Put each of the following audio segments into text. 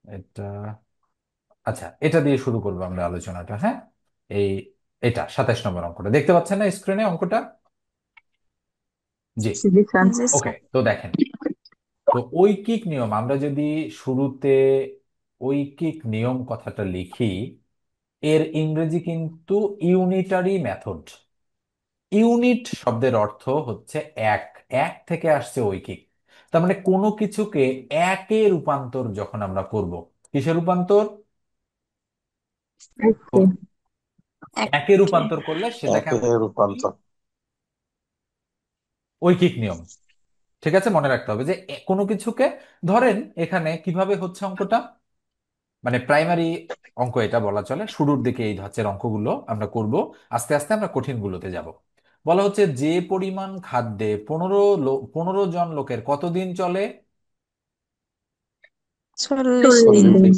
এটা, আচ্ছা, এটা দিয়ে শুরু করবো আমরা আলোচনাটা, হ্যাঁ। এই এটা 27 নম্বর অঙ্কটা দেখতে পাচ্ছেন না স্ক্রিনে অঙ্কটা? জি। জি স্যার। জি ওকে, স্যার। তো দেখেন, তো ঐকিক নিয়ম আমরা যদি শুরুতে ঐকিক নিয়ম কথাটা লিখি, এর ইংরেজি কিন্তু ইউনিটারি মেথড। ইউনিট শব্দের অর্থ হচ্ছে এক, এক থেকে আসছে ঐকিক। তার মানে কোনো কিছুকে একে রূপান্তর যখন আমরা করব, কিসে রূপান্তর? ওকে। একে একে। রূপান্তর করলে সেটাকে একে আমরা বলি রূপান্তর। ঐকিক নিয়ম। ঠিক আছে, মনে রাখতে হবে যে কোনো কিছুকে, ধরেন এখানে কিভাবে হচ্ছে অঙ্কটা, মানে প্রাইমারি অঙ্ক এটা বলা চলে, শুরুর দিকে এই ধাঁচের অঙ্কগুলো আমরা করব, আস্তে আস্তে আমরা কঠিন গুলোতে যাব। বলা হচ্ছে যে পরিমাণ খাদ্যে 15 জন লোকের কতদিন চলে? 40 দিন। 40 দিন।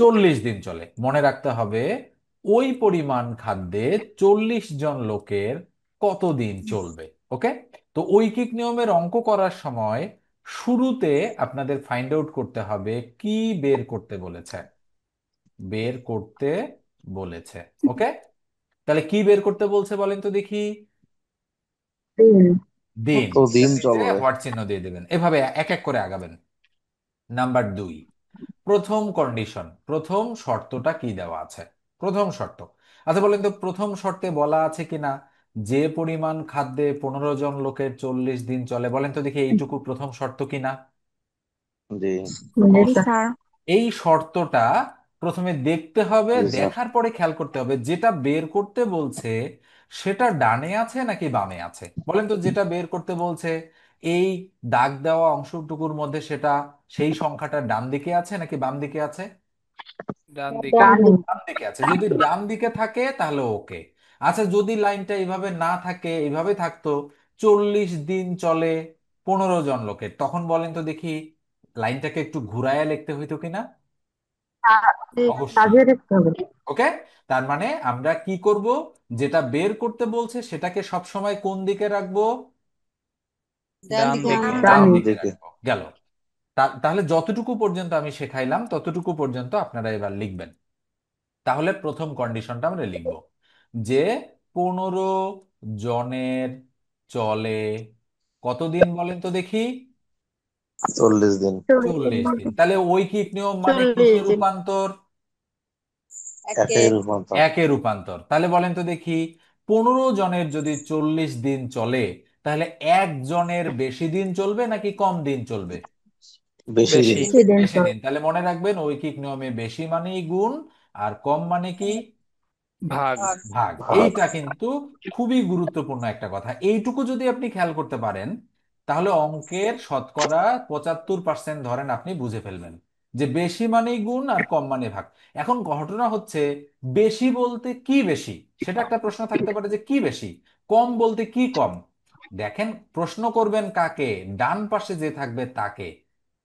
40 দিন চলে। মনে রাখতে হবে ওই পরিমাণ খাদ্যে 40 জন লোকের কতদিন চলবে। ওকে, তো ঐকিক নিয়মের অঙ্ক করার সময় শুরুতে আপনাদের ফাইন্ড আউট করতে হবে কি বের করতে বলেছে, বের করতে বলেছে। ওকে, তাহলে কি বের করতে বলছে বলেন তো দেখি? দিন। দিন। কতদিন নিচে চলবে? হোয়াট চিহ্ন দিয়ে দেবেন, এভাবে এক এক করে আগাবেন। নাম্বার 2, প্রথম কন্ডিশন, প্রথম শর্তটা কি দেওয়া আছে? প্রথম শর্ত, আচ্ছা বলেন তো প্রথম শর্তে বলা আছে কিনা যে পরিমাণ খাদ্যে 15 জন লোকের 40 দিন চলে? বলেন তো দেখি এইটুকু প্রথম শর্ত কিনা? জি। জি জি স্যার। স্যার। এই শর্তটা প্রথমে দেখতে হবে, জি স্যার। দেখার পরে খেয়াল করতে হবে যেটা বের করতে বলছে সেটা ডানে আছে নাকি বামে আছে। বলেন তো যেটা বের করতে বলছে এই দাগ দেওয়া অংশটুকুর মধ্যে সেটা, সেই সংখ্যাটা ডান দিকে আছে নাকি বাম দিকে আছে? ডান দিকে। ডান। ডান দিকে আছে। যদি ডান দিকে থাকে তাহলে ওকে। আচ্ছা, যদি লাইনটা এইভাবে না থাকে, এইভাবে থাকতো 40 দিন চলে 15 জন লোকের, তখন বলেন তো দেখি লাইনটাকে একটু ঘুরায়া লিখতে হইতো কিনা? অবশ্যই। সাজিয়ে রাখতে হবে। ওকে, তার মানে আমরা কি করব, যেটা বের করতে বলছে সেটাকে সব সময় কোন দিকে রাখবো? ডান ডান দিকে। দিকে। ডান ডান দিকে দিকে। রাখবো। গেল। তাহলে যতটুকু পর্যন্ত আমি শেখাইলাম ততটুকু পর্যন্ত আপনারা এবার লিখবেন। তাহলে প্রথম কন্ডিশনটা আমরা লিখব যে 15 জনের চলে কতদিন বলেন তো দেখি? 40 দিন। 40 দিন। তাহলে ঐকিক নিয়ম মানে 40 কিসে দিন। রূপান্তর? একে। একে রূপান্তর। একে রূপান্তর। তাহলে বলেন তো দেখি 15 জনের যদি 40 দিন চলে, তাহলে একজনের বেশি দিন চলবে নাকি কম দিন চলবে? বেশি দিন। বেশি। বেশি বেশি দিন। দিন বেশি স্যার। দিন। তাহলে মনে রাখবেন ঐকিক নিয়মে বেশি মানেই গুণ, আর কম মানে কি? ভাগ। ভাগ। ভাগ। ভাগ। এইটা কিন্তু খুবই গুরুত্বপূর্ণ একটা কথা। এইটুকু যদি আপনি খেয়াল করতে পারেন তাহলে অঙ্কের শতকরা 75% ধরেন আপনি বুঝে ফেলবেন যে বেশি মানেই গুণ আর কম মানে ভাগ। এখন ঘটনা হচ্ছে বেশি বলতে কি বেশি, সেটা একটা প্রশ্ন থাকতে পারে যে কি বেশি, কম বলতে কি কম। দেখেন, প্রশ্ন করবেন কাকে? ডান পাশে যে থাকবে তাকে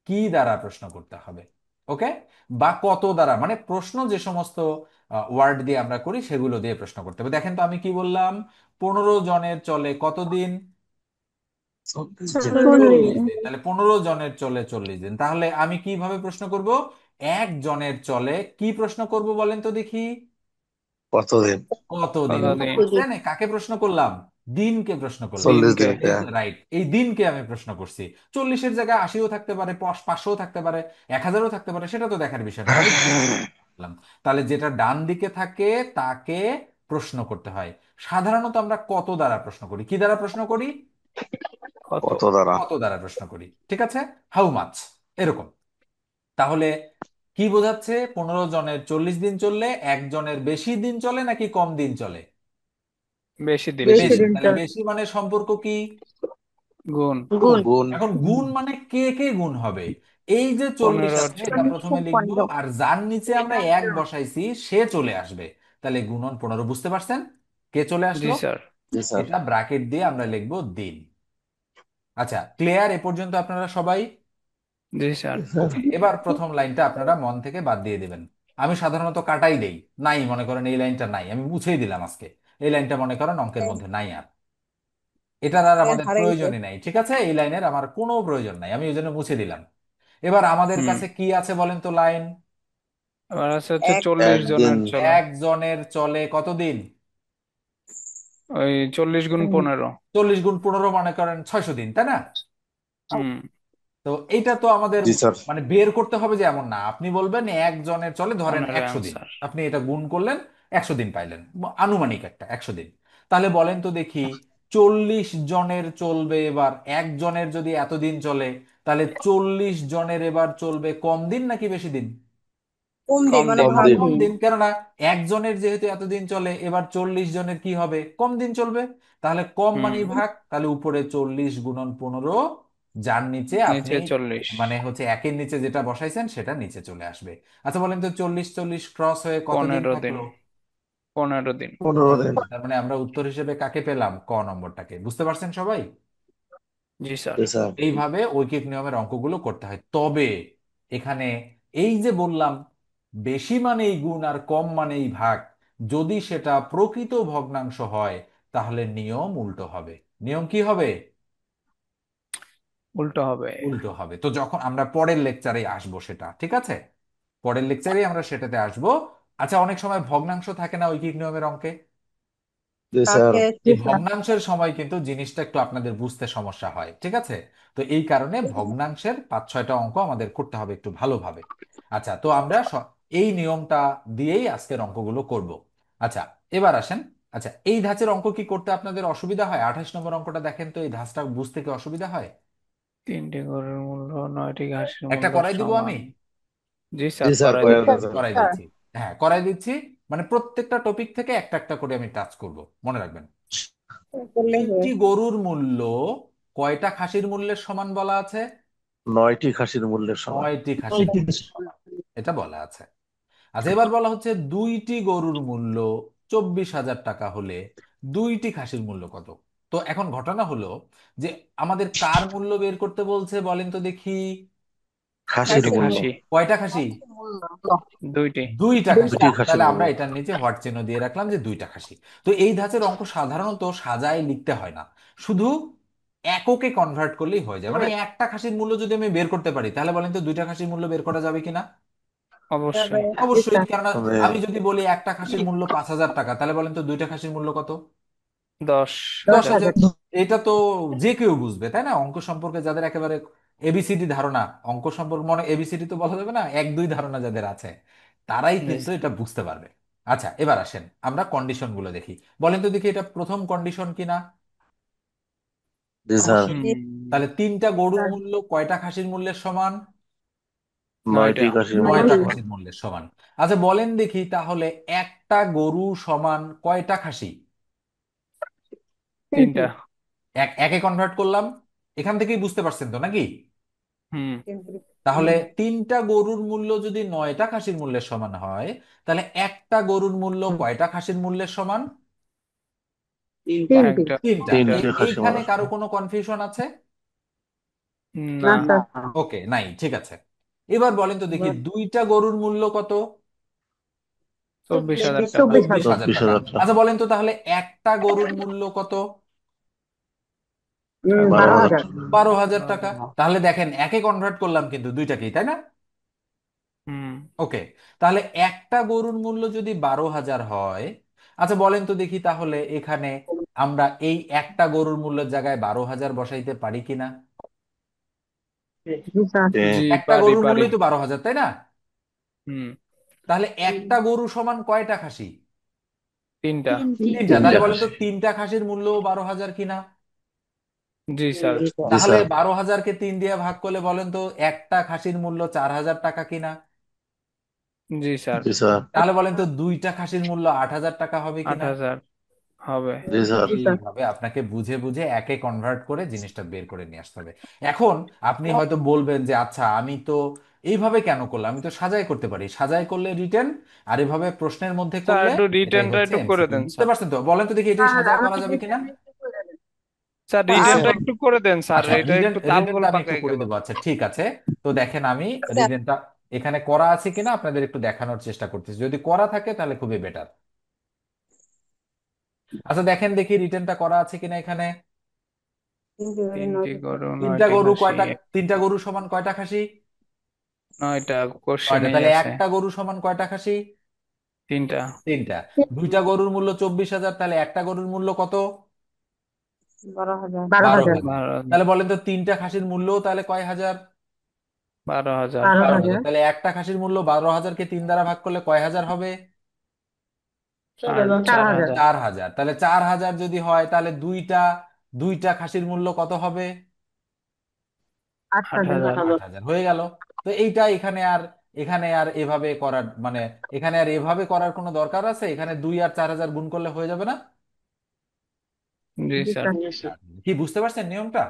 কি দ্বারা প্রশ্ন করতে হবে। ওকে, বা কত দ্বারা, মানে প্রশ্ন যে সমস্ত ওয়ার্ড দিয়ে আমরা করি সেগুলো দিয়ে প্রশ্ন করতে হবে। দেখেন তো আমি কি বললাম, 15 জনের চলে কতদিন? 40 দিন। 40 40। 40 দিন। দিন। তাহলে 15 জনের চলে 40 দিন। তাহলে আমি কিভাবে প্রশ্ন করব? একজনের চলে কি প্রশ্ন করব বলেন তো দেখি? কতদিন? কতদিন। কতদিন। বুঝছেন? কাকে প্রশ্ন করলাম? দিনকে প্রশ্ন করলাম। 40 দিন। দিনকে। এই যে রাইট, এই দিনকে আমি প্রশ্ন করছি। 40-এর জায়গায় 80ও থাকতে পারে, 500ও থাকতে পারে, 1000ও থাকতে পারে, সেটা তো দেখার বিষয় না, আমি করলাম। তাহলে যেটা ডান দিকে থাকে তাকে প্রশ্ন করতে হয়। সাধারণত আমরা কত দ্বারা প্রশ্ন করি, কি দ্বারা প্রশ্ন করি? কত। কত দ্বারা? কত দ্বারা প্রশ্ন করি, ঠিক আছে, হাউ মাচ, এরকম। তাহলে কি বোঝাচ্ছে? 15 জনের 40 দিন চললে একজনের বেশি দিন চলে নাকি কম দিন চলে? বেশি দিন। বেশি বেশি। দিন তাহলে স্যার। বেশি মানে সম্পর্ক কি? গুণ। গুণ। গুণ। এখন গুণ মানে কে কে গুণ হবে? এই যে 40 15 আছে এটা 40। প্রথমে লিখবো, আর যার নিচে আমরা এক বসাইছি সে চলে আসবে। তাহলে গুণন 15, বুঝতে পারছেন? কে চলে জি আসলো? স্যার। জি স্যার। এটা ব্র্যাকেট দিয়ে আমরা লিখবো দিন। আচ্ছা, ক্লিয়ার এ পর্যন্ত আপনারা সবাই? জি স্যার। জি স্যার। ওকে, এবার প্রথম লাইনটা আপনারা মন থেকে বাদ দিয়ে দিবেন। আমি সাধারণত কাটাই দেই, নাই মনে করেন এই লাইনটা নাই, আমি মুছেই দিলাম আজকে। এই লাইনটা মনে করেন অঙ্কের মধ্যে নাই আর, এটার আর আমাদের হারাইছে। প্রয়োজনই নাই। ঠিক আছে, এই লাইনের আমার কোনো প্রয়োজন নাই, আমি ওই জন্য মুছে দিলাম। এবার আমাদের হুম। কাছে কি আছে বলেন তো লাইন? এবার আছে হচ্ছে এক 40 জনের একদিন চলে। একজনের চলে কতদিন? ওই 40 গুণ 15। 40 গুণ 15 মনে করেন 600 দিন, তাই না? হুম। তো এইটা তো আমাদের জি স্যার। মানে বের করতে হবে যে এমন না, আপনি বলবেন একজনের চলে ধরেন পনেরো 100 দিন, অ্যান্সার। আপনি এটা গুণ করলেন 100 দিন পাইলেন, আনুমানিক একটা 100 দিন। তাহলে বলেন তো দেখি, 40 জনের চলবে এবার, একজনের যদি এতদিন চলে, তাহলে 40 জনের এবার চলবে কম দিন নাকি বেশি দিন? কম দিন কম মানে দিন। কম ভাগ দিন। কম দিন। দিন, কেননা একজনের যেহেতু এতদিন চলে, এবার 40 জনের কি হবে, কম দিন চলবে। তাহলে কম হুম। মানি ভাগ, তাহলে উপরে 40 গুণন 15, যার নিচে আপনি নিচে 40। মানে হচ্ছে একের নিচে যেটা বসাইছেন সেটা নিচে চলে আসবে। আচ্ছা বলেন তো, 40 40 ক্রস হয়ে কতদিন 15 দিন। থাকলো? 15 দিন। 15 দিন। 15 দিন। তার মানে আমরা উত্তর হিসেবে কাকে পেলাম? ক নম্বরটাকে। বুঝতে পারছেন সবাই? জি স্যার। জি স্যার। এইভাবে ঐকিক নিয়মের অঙ্কগুলো করতে হয়। তবে এখানে এই যে বললাম, বেশি মানেই গুণ আর কম মানেই ভাগ, যদি সেটা প্রকৃত ভগ্নাংশ হয় তাহলে নিয়ম উল্টো হবে। নিয়ম কি হবে? উল্টো হবে। উল্টো হবে। তো যখন আমরা পরের লেকচারে আসবো সেটা, ঠিক আছে, পরের লেকচারে আমরা সেটাতে আসবো। আচ্ছা, অনেক সময় ভগ্নাংশ থাকে না ঐকিক নিয়মের অঙ্কে? জি স্যার। কাকে? এই ভগ্নাংশের সময় কিন্তু জিনিসটা একটু আপনাদের বুঝতে সমস্যা হয়, ঠিক আছে? তো এই কারণে ভগ্নাংশের 5-6টা অঙ্ক আমাদের করতে হবে একটু ভালোভাবে। আচ্ছা, তো আমরা এই নিয়মটা দিয়েই আজকের অঙ্কগুলো করব। আচ্ছা, এবার আসেন। আচ্ছা, এই ধাঁচের অঙ্ক কি করতে আপনাদের অসুবিধা হয়? 28 নম্বর অঙ্কটা দেখেন তো, এই ধাঁচটা বুঝতে কি অসুবিধা হয়? 3টি গরুর মূল্য 9টি ঘাসের একটা মূল্য করাই দিব আমি। সমান। জি জি স্যার, স্যার, করাই করে দেন। দেন স্যার। করাই দিচ্ছি। হ্যাঁ, করাই দিচ্ছি। মানে প্রত্যেকটা টপিক থেকে একটা একটা করে আমি টাচ করব, মনে রাখবেন। করলেই হবে। তিনটি গরুর মূল্য কয়টা খাসির মূল্যের সমান বলা আছে? 9টি খাসির মূল্যের সমান। 9টি খাসির মূল্যের সমান, এটা বলা আছে। আচ্ছা, এবার বলা হচ্ছে দুইটি গরুর মূল্য 24,000 টাকা হলে দুইটি খাসির মূল্য কত? তো এখন ঘটনা হলো যে আমাদের কার মূল্য বের করতে বলছে বলেন তো দেখি? খাসির দুইটি খাসির মূল্য। মূল্য। খাসি। কয়টা খাসি? দুইটি। দুইটা খাসি। দুটি খাসির তাহলে মূল্য। আমরা এটার নিচে হট চিহ্ন দিয়ে রাখলাম যে দুইটা খাসি। তো এই ধাঁচের অঙ্ক সাধারণত সাজায় লিখতে হয় না, শুধু এককে কনভার্ট করলেই হয়ে যায়। মানে একটা খাসির মূল্য যদি আমি বের করতে পারি, তাহলে বলেন তো দুইটা খাসির মূল্য বের করা যাবে কিনা? তবে অবশ্যই। অবশ্যই, কেননা তবে আমি যদি বলি একটা খাসির মূল্য 5,000 টাকা, তাহলে বলেন তো দুইটা খাসির মূল্য কত? দশ 10,000। হাজার এটা তো যে কেউ বুঝবে, তাই না? অঙ্ক সম্পর্কে যাদের একেবারে এবিসিডি ধারণা, অঙ্ক সম্পর্কে মনে এবিসিডি তো বলা যাবে না, 1-2 ধারণা যাদের আছে, তারাই জি কিন্তু স্যার। এটা বুঝতে পারবে। আচ্ছা, এবার আসেন আমরা কন্ডিশন গুলো দেখি। বলেন তো দেখি, এটা প্রথম কন্ডিশন কিনা? জি স্যার। অবশ্যই। হুম। তাহলে তিনটা গরুর মূল্য কয়টা খাসির মূল্যের সমান? 9টি 9টা। খাসির নয়টা মূল্যের সমান। খাসির মূল্যের সমান। আচ্ছা বলেন দেখি, তাহলে একটা গরু সমান কয়টা খাসি? 3টা। একে কনভার্ট করলাম, এখান থেকেই বুঝতে পারছেন তো নাকি? হুম। তাহলে তিনটা গরুর মূল্য যদি 9টা খাসির মূল্যের সমান হয়, তাহলে একটা গরুর মূল্য কয়টা খাসির মূল্যের সমান? একটা। তিনটা। তিনটা। 3টি খাসির এইখানে মূল্যের কারো সমান। কোনো কনফিউশন আছে? না। ওকে, নাই, ঠিক আছে। এবার বলেন তো দেখি, দুইটা গরুর মূল্য কত? 24,000 টাকা। 24,000 টাকা। 24,000 টাকা। আচ্ছা বলেন তো তাহলে একটা গরুর মূল্য কত? 12,000 টাকা। 12,000 টাকা। তাহলে দেখেন একে কনভার্ট করলাম কিন্তু দুইটাকেই, তাই না? হুম। ওকে। তাহলে একটা গরুর মূল্য যদি 12,000 হয়, আচ্ছা বলেন তো দেখি, তাহলে এখানে আমরা এই একটা গরুর মূল্যের জায়গায় 12,000 বসাইতে পারি কিনা? জি একটা পারি গরুর পারি। মূল্যই তো 12,000, তাই না? হুম। তাহলে একটা গরু সমান কয়টা খাসি? 3টা। তিনটা। তাহলে 3টা বলেন তো খাসি। তিনটা খাসির মূল্য 12,000 কিনা? জি স্যার। জি তাহলে স্যার। 12,000-কে 3 দিয়ে ভাগ করলে বলেন তো একটা খাসির মূল্য 4,000 টাকা কিনা? জি স্যার। জি স্যার। তাহলে বলেন তো দুইটা খাসির মূল্য 8,000 টাকা হবে আট কিনা? হাজার হবে। জি স্যার। এইভাবে আপনাকে বুঝে বুঝে একে কনভার্ট করে জিনিসটা বের করে নিয়ে আসতে হবে। এখন আপনি হয়তো বলবেন যে আচ্ছা, আমি তো এইভাবে কেন করলাম, আমি তো সাজাই করতে পারি, সাজাই করলে রিটেন, আর এভাবে প্রশ্নের মধ্যে স্যার করলে একটু এটাই রিটার্নটা হচ্ছে একটু করে এমসিকিউ। দেন বুঝতে স্যার। পারছেন তো? বলেন তো দেখি, এটাই সাজায় করা যাবে কিনা? স্যার জি রিটার্নটা স্যার। একটু করে দেন স্যার, আচ্ছা, এটা একটু তালগোল রিটেনটা আমি একটু পাকাই করে গেল। দেবো। আচ্ছা ঠিক আছে। তো দেখেন আমি রিটেনটা এখানে করা আছে কিনা আপনাদের একটু দেখানোর চেষ্টা করতেছি, যদি করা থাকে তাহলে খুবই বেটার। আচ্ছা দেখেন দেখি রিটেনটা করা আছে কিনা এখানে। 3টি গরু তিনটা 9টি গরু খাসি। কয়টা? তিনটা গরু সমান কয়টা খাসি? 9টা কয়টা? কোশ্চেনেই তাহলে আছে। একটা গরু সমান কয়টা খাসি? 3টা। 3টা। দুইটা গরুর মূল্য 24,000, তাহলে একটা গরুর মূল্য কত? 12,000। 12,000। 12,000। 12। তাহলে বলেন তো তিনটা খাসির মূল্য তাহলে কয় হাজার? 12,000। বারো 12,000। হাজার তাহলে একটা খাসির মূল্য 12,000-কে 3 দ্বারা ভাগ করলে কয় হাজার হবে? আর চার চার হাজার হাজার 4,000। তাহলে 4,000 যদি হয় তাহলে দুইটা দুইটা খাসির মূল্য কত হবে? 8,000। 8,000। 8,000 হয়ে গেল। তো এইটা এখানে আর এভাবে করার মানে এখানে আর এভাবে করার কোনো দরকার আছে? এখানে 2 আর 4,000 গুণ করলে হয়ে যাবে না? জি জি স্যার। স্যার। কি বুঝতে পারছেন নিয়মটা?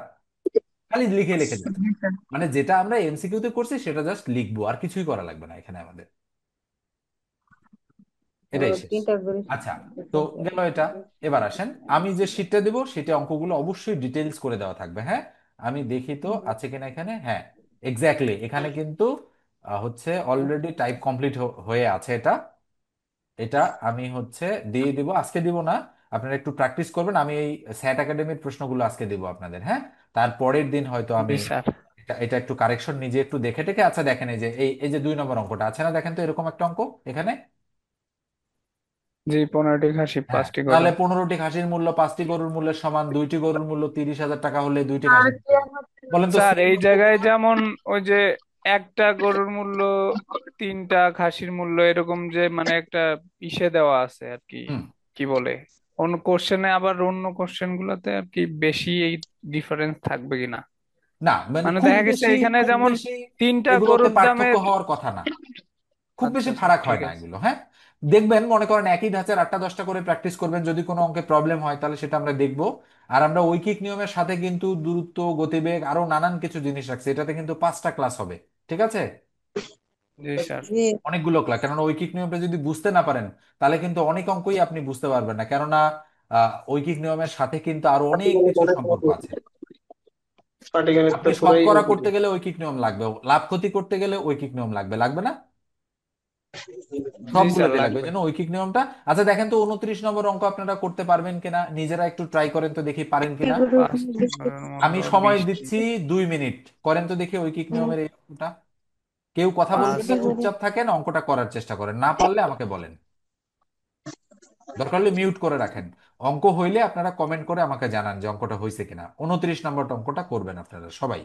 খালি লিখে লিখে যাচ্ছে। জি স্যার। মানে যেটা আমরা এমসিকিউতে করছি সেটা জাস্ট লিখবো, আর কিছুই করা লাগবে না এখানে আমাদের। ও এটাই শেষ। তিনটা করে। আচ্ছা, তো গেল এটা। এবার আসেন, আমি যে শীটটা দিব সেটা অঙ্কগুলো অবশ্যই ডিটেলস করে দেওয়া থাকবে, হ্যাঁ? আমি দেখি তো আছে কিনা এখানে। হ্যাঁ, এক্স্যাক্টলি এখানে কিন্তু হচ্ছে অলরেডি টাইপ কমপ্লিট হয়ে আছে এটা। এটা আমি হচ্ছে দিয়ে দিব, আজকে দিব না, আপনারা একটু প্র্যাকটিস করবেন। আমি এই স্যাট একাডেমির প্রশ্নগুলো আজকে দিব আপনাদের, হ্যাঁ? তারপরের দিন হয়তো আমি জি স্যার। এটা এটা একটু কারেকশন নিজে একটু দেখে টেখে। আচ্ছা দেখেন, এই যে এই যে 2 নম্বর অঙ্কটা আছে না, দেখেন তো এরকম একটা অঙ্ক এখানে। জি, 15টি খাসি হ্যাঁ, 5টি গরু। তাহলে 15টি খাসির মূল্য 5টি গরুর মূল্যের সমান, 2টি গরুর মূল্য 30,000 টাকা হলে 2টি আর খাসির কি মূল্য কত? হচ্ছে? বলেন তো স্যার সেম এই অঙ্ক জায়গায় করে। যেমন ওই যে একটা গরুর মূল্য, 3টা খাসির মূল্য, এরকম যে মানে একটা ইসে দেওয়া আছে আর কি। হুম। কি বলে, অন্য কোশ্চেনে আবার অন্য কোশ্চেন গুলোতে আর কি বেশি এই ডিফারেন্স থাকবে কিনা। না মানে মানে খুব দেখা গেছে বেশি, এখানে খুব যেমন বেশি 3টা এগুলোতে গরুর পার্থক্য দামের। হওয়ার কথা না। খুব আচ্ছা বেশি স্যার, ফারাক হয় ঠিক না আছে। এগুলো, হ্যাঁ? দেখবেন, মনে করেন একই ধাঁচের 8টা 10টা করে প্র্যাকটিস করবেন, যদি কোনো অঙ্কে প্রবলেম হয় তাহলে সেটা আমরা দেখব। আর আমরা ঐকিক নিয়মের সাথে কিন্তু দূরত্ব, গতিবেগ, আরো নানান কিছু জিনিস রাখছি। এটাতে কিন্তু 5টা ক্লাস হবে, ঠিক আছে? জি স্যার। জি। অনেকগুলো ক্লাস, কেননা ঐকিক নিয়মটা যদি বুঝতে না পারেন তাহলে কিন্তু অনেক অঙ্কই আপনি বুঝতে পারবেন না, কেননা ঐকিক নিয়মের সাথে কিন্তু আরো অনেক কিছুর সম্পর্ক আছে। আপনি পাটিগণিতটা পুরাই শতকরা ঐকিক। করতে গেলে ঐকিক নিয়ম লাগবে, লাভ ক্ষতি করতে গেলে ঐকিক নিয়ম লাগবে, লাগবে না? জি স্যার, সবগুলোতে লাগবে, এই লাগবে। জন্য ঐকিক নিয়মটা। আচ্ছা দেখেন তো 29 নম্বর অঙ্ক আপনারা করতে পারবেন কিনা, নিজেরা একটু ট্রাই করেন তো দেখি, পারেন কিনা। 5টি গরুর মূল্য আমি সময় 20টি। দিচ্ছি 2 মিনিট, করেন তো দেখি ঐকিক নিয়মের এই অঙ্কটা। কেউ কথা বলবেন না, 5। চুপচাপ থাকেন, অঙ্কটা করার চেষ্টা করেন, না পারলে আমাকে বলেন, দরকার হলে মিউট করে রাখেন। অঙ্ক হইলে আপনারা কমেন্ট করে আমাকে জানান যে অঙ্কটা হয়েছে কিনা। 29 নম্বর অঙ্কটা করবেন আপনারা সবাই।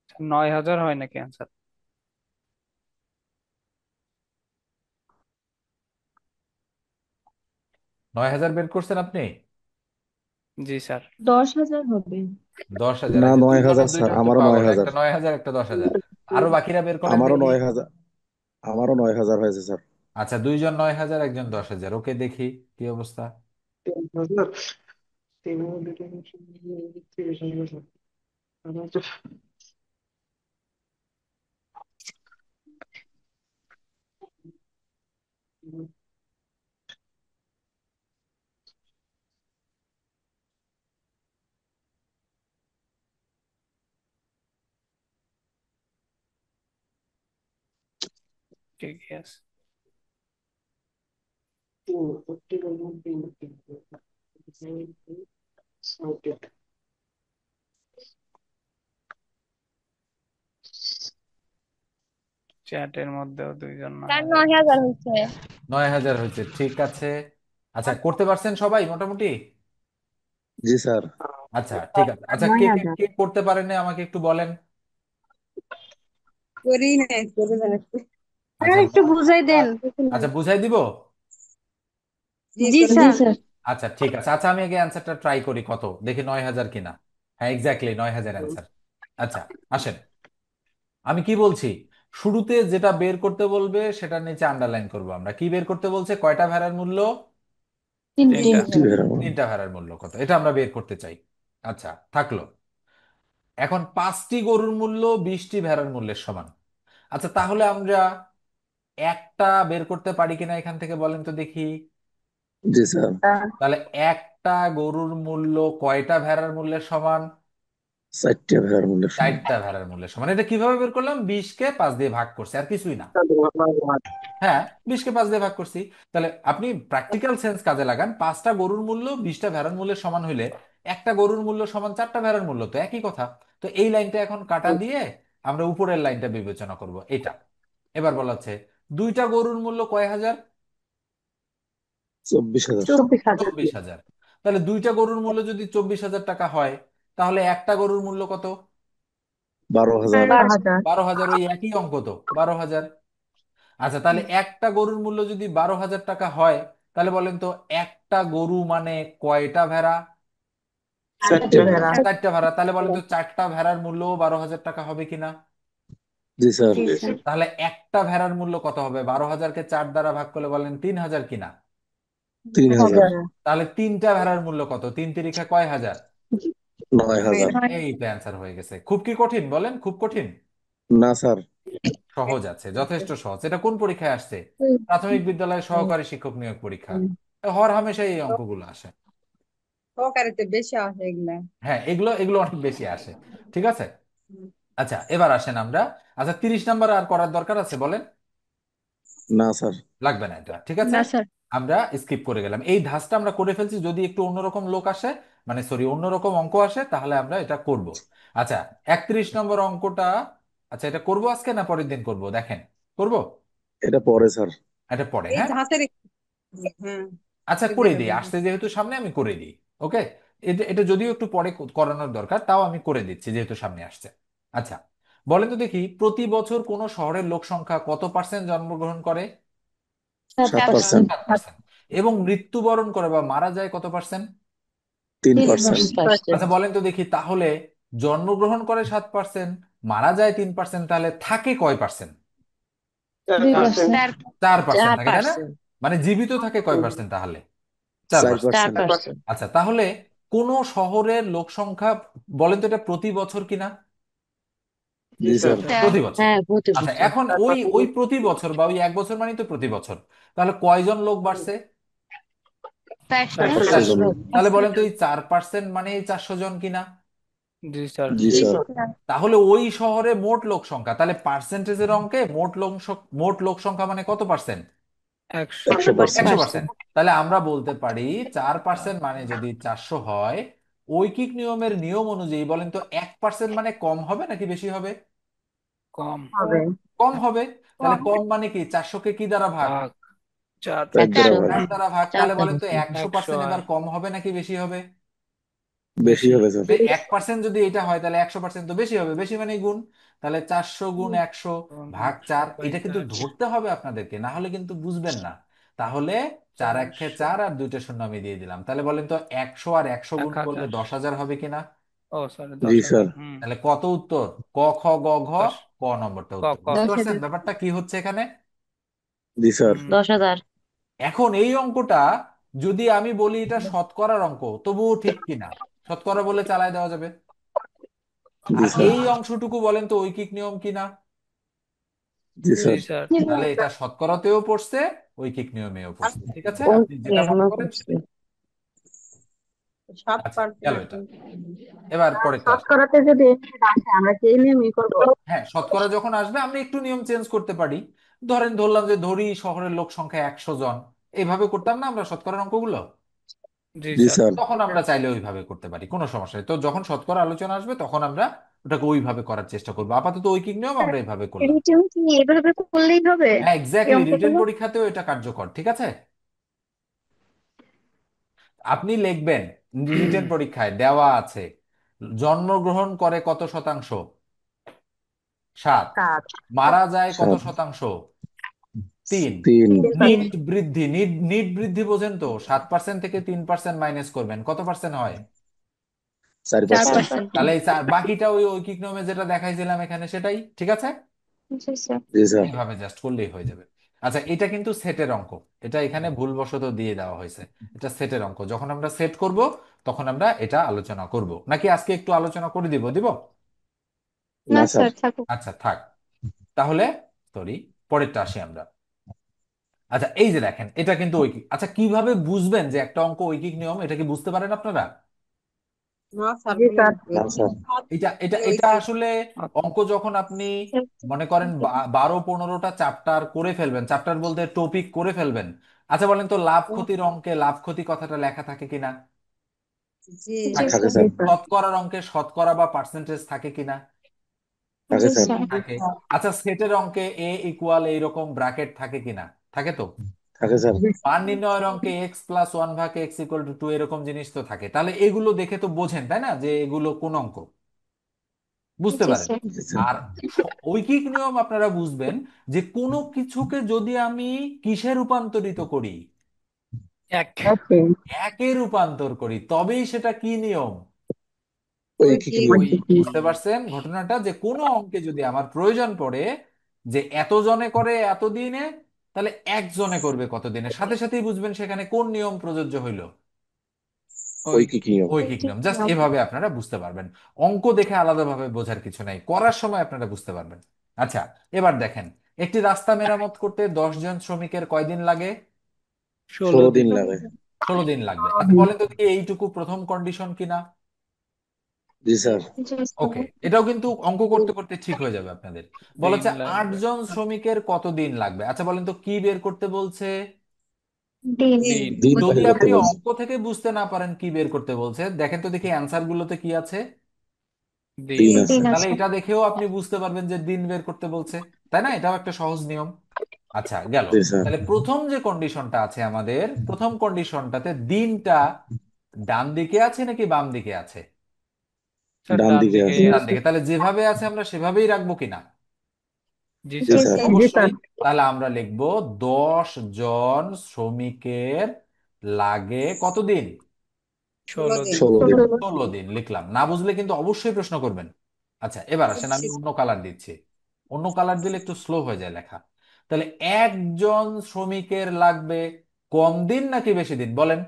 আচ্ছা, 9,000 হয় নাকি অ্যান্সার? 9,000 বের করছেন আপনি? জি স্যার। 10,000 হবে। 10,000? না, আচ্ছা, নয় দুইজনের হাজার দুইটা স্যার, উত্তর আমারও পাওয়া নয় গেল, হাজার একটা 9,000 একটা 10,000। আরো বাকিরা বের করেন আমারও দেখি। 9,000। আমারও 9,000 হয়েছে স্যার। আচ্ছা, দুইজন 9,000, একজন 10,000, ওকে দেখি কি অবস্থা। 3,000। 3,000 ঠিক আছে। চ্যাটের মধ্যেও দুইজন তার 9,000 9,000 বলছে। হচ্ছে। 9,000 হয়েছে, ঠিক আছে। আচ্ছা, করতে পারছেন সবাই মোটামুটি? জি স্যার। আচ্ছা ঠিক আছে। আচ্ছা, কে কে 9,000। কে করতে পারেন না আমাকে একটু বলেন। করি নাই, করবেন একটু। স্যার আচ্ছা, একটু বুঝাই দেন। আচ্ছা বুঝাই দিব। জি জি করে। স্যার। আচ্ছা ঠিক আছে। আচ্ছা আমি আগে অ্যান্সারটা ট্রাই করি, কত দেখি 9,000 কিনা। হ্যাঁ, এক্স্যাক্টলি 9,000 অ্যান্সার। আচ্ছা, আসেন, আমি কি বলছি, শুরুতে যেটা বের করতে বলবে সেটার নিচে আন্ডারলাইন করবো। আমরা কি বের করতে বলছে? কয়টা ভেড়ার মূল্য? তিনটে তিনটা। তিনটি ভেড়ার মূল্য। তিনটা ভেড়ার মূল্য কত এটা আমরা বের করতে চাই। আচ্ছা, থাকলো। এখন 5টি গরুর মূল্য 20টি ভেড়ার মূল্যের সমান। আচ্ছা, তাহলে আমরা একটা বের করতে পারি কিনা এখান থেকে বলেন তো দেখি। জি স্যার। তাহলে একটা গরুর মূল্য কয়টা ভেড়ার মূল্যের সমান? চারটি ভেড়ার মূল্যের সমান। 4টা ভেড়ার মূল্যের সমান। এটা কিভাবে বের করলাম? 20কে 5 দিয়ে ভাগ করছি, আর কিছুই না। হ্যাঁ, 20কে 5 দিয়ে ভাগ করছি। তাহলে আপনি প্র্যাকটিক্যাল সেন্স কাজে লাগান। 5টা গরুর মূল্য 20টা ভেড়ার মূল্যের সমান হইলে একটা গরুর মূল্য সমান 4টা ভেড়ার মূল্য, তো একই কথা। তো এই লাইনটা এখন কাটা দিয়ে আমরা উপরের লাইনটা বিবেচনা করব, এটা। এবার বলা হচ্ছে 2টা গরুর মূল্য কয় হাজার? 24,000। 24,000। 24,000। তাহলে 2টা গরুর মূল্য যদি 24,000 টাকা হয়, তাহলে একটা গরুর মূল্য কত? 12,000। 12,000। 12,000। ওই একই অঙ্ক তো, 12,000। আচ্ছা, তাহলে একটা গরুর মূল্য যদি 12,000 টাকা হয়, তাহলে বলেন তো একটা গরু মানে কয়টা ভেড়া? চারটে ভেড়া। 4টা ভেড়া। তাহলে বলেন তো 4টা ভেড়ার মূল্য 12,000 টাকা হবে কিনা? জি স্যার। জি স্যার। তাহলে একটা ভেড়ার মূল্য কত হবে? 12,000কে 4 দ্বারা ভাগ করলে বলেন 3,000 কিনা? 3,000। তাহলে তিনটা ভেড়ার মূল্য কত? 3 তিরিখা কয় হাজার? 9,000। এই তো অ্যান্সার হয়ে গেছে। খুব কি কঠিন বলেন? খুব কঠিন? না স্যার। সহজ আছে, যথেষ্ট সহজ। এটা কোন পরীক্ষায় আসছে? প্রাথমিক বিদ্যালয়ের সহকারী শিক্ষক নিয়োগ পরীক্ষা। হর হামেশাই এই অঙ্কগুলো আসে। সহকারীতে বেশি আসে এগুলা। হ্যাঁ, এগুলো এগুলো অনেক বেশি আসে। ঠিক আছে। আচ্ছা, এবার আসেন আমরা। আচ্ছা, 30 নাম্বার আর করার দরকার আছে বলেন? না স্যার। লাগবে না, এটা ঠিক আছে। না স্যার। আমরা স্কিপ করে গেলাম এই ধাঁচটা, আমরা করে ফেলছি। যদি একটু অন্যরকম লোক আসে, মানে সরি অন্যরকম অঙ্ক আসে, তাহলে আমরা এটা করব। আচ্ছা, 31 নম্বর অঙ্কটা। আচ্ছা, এটা করব আজকে না পরের দিন করব দেখেন? করব। এটা পরে স্যার। এটা পরে, এই হ্যাঁ। ধাঁচের হ্যাঁ আচ্ছা, বুঝে করে দিই, গেলাম। আসছে যেহেতু সামনে আমি করে দিই। ওকে। এটা এটা যদিও একটু পরে করানোর দরকার, তাও আমি করে দিচ্ছি যেহেতু সামনে আসছে। আচ্ছা, বলেন তো দেখি, প্রতি বছর কোন শহরের লোক সংখ্যা কত পার্সেন্ট জন্মগ্রহণ করে? 7%। 7%। 7%। এবং মৃত্যুবরণ করে বা মারা যায় কত পার্সেন্ট? 3%। 3%। আচ্ছা, বলেন তো দেখি, তাহলে জন্মগ্রহণ করে 7%, মারা যায় 3%, তাহলে থাকে কয় পার্সেন্ট? 2%। 4% থাকে, তাই না? 4%। মানে জীবিত থাকে কয় পার্সেন্ট তাহলে? 4%। 4%। 4%। আচ্ছা, তাহলে কোন শহরের লোক সংখ্যা, বলেন তো এটা প্রতি বছর কিনা? জি স্যার। প্রতি বছর। হ্যাঁ, প্রতি আচ্ছা, বছর। এখন ওই ওই প্রতি বছর বা ওই 1 বছর মানে তো প্রতি বছর, তাহলে কয়জন লোক বাড়ছে? 400। 400 জন। 400। তাহলে বলেন তো এই 4% মানে 400 জন কিনা? জি স্যার। জি জি স্যার। স্যার। তাহলে ওই শহরে মোট লোক সংখ্যা, তাহলে পার্সেন্টেজের অঙ্কে মোট লোক সংখ্যা মানে কত পার্সেন্ট? 100। 100%। 100%। তাহলে আমরা বলতে পারি 4% মানে যদি 400 হয়, ঐকিক নিয়মের নিয়ম অনুযায়ী বলেন তো 1% মানে কম হবে নাকি বেশি হবে? কম। হবে। কম হবে। তাহলে কম মানে কি? 400কে কি দ্বারা ভাগ? ভাগ 4। 4 দ্বারা 100। ভাগ। 4 দ্বারা ভাগ। চার তাহলে বলেন দ্বারা। তো একশো 100 পার্সেন্ট এবার হয় কম হবে নাকি বেশি হবে? বেশি বেশি। হবে স্যার। 1% যদি এটা হয়, তাহলে 100% তো বেশি হবে। বেশি মানে গুণ। তাহলে 400 গুণ 100 ভাগ 4। এটা কিন্তু 100/4। ধরতে হবে আপনাদেরকে, না হলে কিন্তু বুঝবেন না। তাহলে 4 1 400। 4 আর দুইটা শূন্য আমি দিয়ে দিলাম। তাহলে বলেন তো 100 আর 100 গুণ করলে 1000। 10,000 হবে কিনা? ও সরি, জি 10,000। স্যার। তাহলে কত উত্তর? ক খ গ ঘ 10। ক নম্বরটা ক উত্তর। ক। বুঝতে পারছেন 10,000। ব্যাপারটা কি হচ্ছে এখানে? জি স্যার। হুম। 10,000। এখন এই অঙ্কটা যদি আমি বলি এটা শতকরার অঙ্ক, তবুও ঠিক কিনা? শতকরা বলে চালায় দেওয়া যাবে। জি আর স্যার। এই অংশটুকু বলেন তো ঐকিক নিয়ম কিনা? জি জি স্যার। স্যার। তাহলে এটা শতকরাতেও পড়ছে, ঐকিক নিয়মেও পড়ছে। ঠিক আছে, ওই আপনি যেটা মনে নিয়মে করেন করছে। সেটাই। সাত আচ্ছা, গেল এটা। পার্সেন্ট এবার পরেরটা আসে। শতকরাতে যদি আসে আমরা কি এই নিয়মই করবো? হ্যাঁ, শতকরা যখন আসবে আমরা একটু নিয়ম চেঞ্জ করতে পারি। ধরলাম যে ধরি শহরের লোক সংখ্যা 100 জন। এইভাবে করতাম না আমরা শতকরার অঙ্কগুলো? জি জি স্যার। স্যার। তখন আমরা চাইলে ওইভাবে করতে পারি, কোনো সমস্যা নেই। তো যখন শতকরা আলোচনা আসবে তখন আমরা ওটাকে ওইভাবে করার চেষ্টা করবো। আপাতত ঐকিক নিয়ম আমরা এইভাবে করলাম। রিটেন কি এভাবে করলেই হবে হ্যাঁ, এই এক্স্যাক্টলি, রিটেন অঙ্কগুলো? পরীক্ষাতেও এটা কার্যকর। ঠিক আছে। আপনি লিখবেন, রিটেন পরীক্ষায় দেওয়া আছে জন্মগ্রহণ করে কত শতাংশ? 7। কাজ। মারা যায় কত 7। শতাংশ? 3। 3। নিট বৃদ্ধি, নিট নিট বৃদ্ধি বোঝেন তো? 7% থেকে 3% মাইনাস করবেন, কত পার্সেন্ট হয়? 4%। 4%। তাহলে এই বাকিটা ওই ঐকিক নিয়মে যেটা দেখাইছিলাম এখানে সেটাই। ঠিক আছে। আচ্ছা, আচ্ছা। জি স্যার। এইভাবে জাস্ট করলেই হয়ে যাবে। আচ্ছা, এটা কিন্তু সেটের অঙ্ক। এটা এখানে ভুলবশত দিয়ে দেওয়া হয়েছে। এটা সেটের অঙ্ক, যখন আমরা সেট করব তখন আমরা এটা আলোচনা করব, নাকি আজকে একটু আলোচনা করে দিব দিব? না না স্যার। স্যার থাকুক। আচ্ছা থাক, তাহলে সরি, পরেরটা আসি আমরা। আচ্ছা এই যে দেখেন, এটা কিন্তু ঐকিক। আচ্ছা কিভাবে বুঝবেন যে একটা অঙ্ক ঐকিক নিয়ম, এটা কি বুঝতে পারেন আপনারা? না স্যার জি বলেন স্যার। তো না স্যার। এটা এটা ওই এটা কি আসলে অঙ্ক যখন আপনি মনে করেন 12-15টা চ্যাপ্টার করে ফেলবেন, চ্যাপ্টার বলতে টপিক করে ফেলবেন। আচ্ছা বলেন তো, লাভ ক্ষতির অঙ্কে লাভ ক্ষতি কথাটা লেখা থাকে কিনা? জি জি থাকে। থাকে স্যার। স্যার। শতকরার অঙ্কে শতকরা বা পার্সেন্টেজ থাকে কিনা? থাকে জি স্যার। স্যার। থাকে। আচ্ছা সেটের অঙ্কে এ ইকুয়াল এইরকম ব্র্যাকেট থাকে কিনা? থাকে তো। থাকে স্যার। মান নির্ণয়ের অঙ্কে x+1 ভাগ x=2 এরকম জিনিস তো থাকে। তাহলে এগুলো দেখে তো বোঝেন তাই না যে এগুলো কোন অঙ্ক, বুঝতে জি পারেন। স্যার। জি স্যার। আর ঐকিক নিয়ম আপনারা বুঝবেন যে কোনো কিছুকে যদি আমি কিসে রূপান্তরিত করি, এক। ওকে। একে রূপান্তর করি, তবেই সেটা কি নিয়ম। ওই ওই কি কি নিয়ম? ওই কি? বুঝতে পারছেন ঘটনাটা, যে কোনো অঙ্কে যদি আমার প্রয়োজন পড়ে যে এত জনে করে এত দিনে, তাহলে একজনে করবে কত দিনে, সাথে সাথেই বুঝবেন সেখানে কোন নিয়ম প্রযোজ্য হইল। ওই ওই কি নিয়ম? ঐকিক নিয়ম। জাস্ট এভাবে আপনারা বুঝতে পারবেন। অঙ্ক দেখে আলাদাভাবে বোঝার কিছু নাই, করার সময় আপনারা বুঝতে পারবেন। আচ্ছা এবার দেখেন, একটি রাস্তা মেরামত করতে 10 জন শ্রমিকের কয়দিন লাগে? 16 16 দিন। দিন লাগে। 16 দিন লাগবে। আচ্ছা বলেন তো দেখি এইটুকু প্রথম কন্ডিশন কিনা? জি স্যার। জি ওকে, স্যার। এটাও কিন্তু অঙ্ক করতে করতে ঠিক হয়ে যাবে আপনাদের। বলা দিন হচ্ছে আট লাগবে। জন শ্রমিকের কত দিন লাগবে। আচ্ছা বলেন তো কি বের করতে বলছে? দিন। দিন দিন। দিন যদি বের প্রতিদিন করতে আপনি বলছে। অঙ্ক থেকে বুঝতে না পারেন কি বের করতে বলছে, দেখেন তো দেখি অ্যান্সার গুলোতে কি আছে। দিন। দিন দিন আছে। দিন তাহলে আছে। এটা দেখেও আপনি বুঝতে পারবেন যে দিন বের করতে বলছে, তাই না? এটাও একটা সহজ নিয়ম। আচ্ছা গেল। জি স্যার। তাহলে প্রথম যে কন্ডিশনটা আছে আমাদের, প্রথম কন্ডিশনটাতে দিনটা ডান দিকে আছে নাকি বাম দিকে আছে? স্যার ডান ডান দিকে দিকেই আছে। ডান আছে। দিকে। তাহলে যেভাবে আছে আমরা সেভাবেই রাখবো কিনা? জি জি জি স্যার। স্যার। স্যার। জি অবশ্যই। স্যার। তাহলে আমরা লিখবো 10 জন শ্রমিকের লাগে কতদিন? 16 16 দিন দিন। 16 দিন। 16 দিন লিখলাম। না বুঝলে কিন্তু অবশ্যই প্রশ্ন করবেন। আচ্ছা এবার আসেন, বুঝছি আমি অন্য কালার দিচ্ছি। অন্য কালার দিলে একটু স্লো হয়ে যায় লেখা। তাহলে একজন শ্রমিকের লাগবে কম দিন নাকি বেশি দিন বলেন?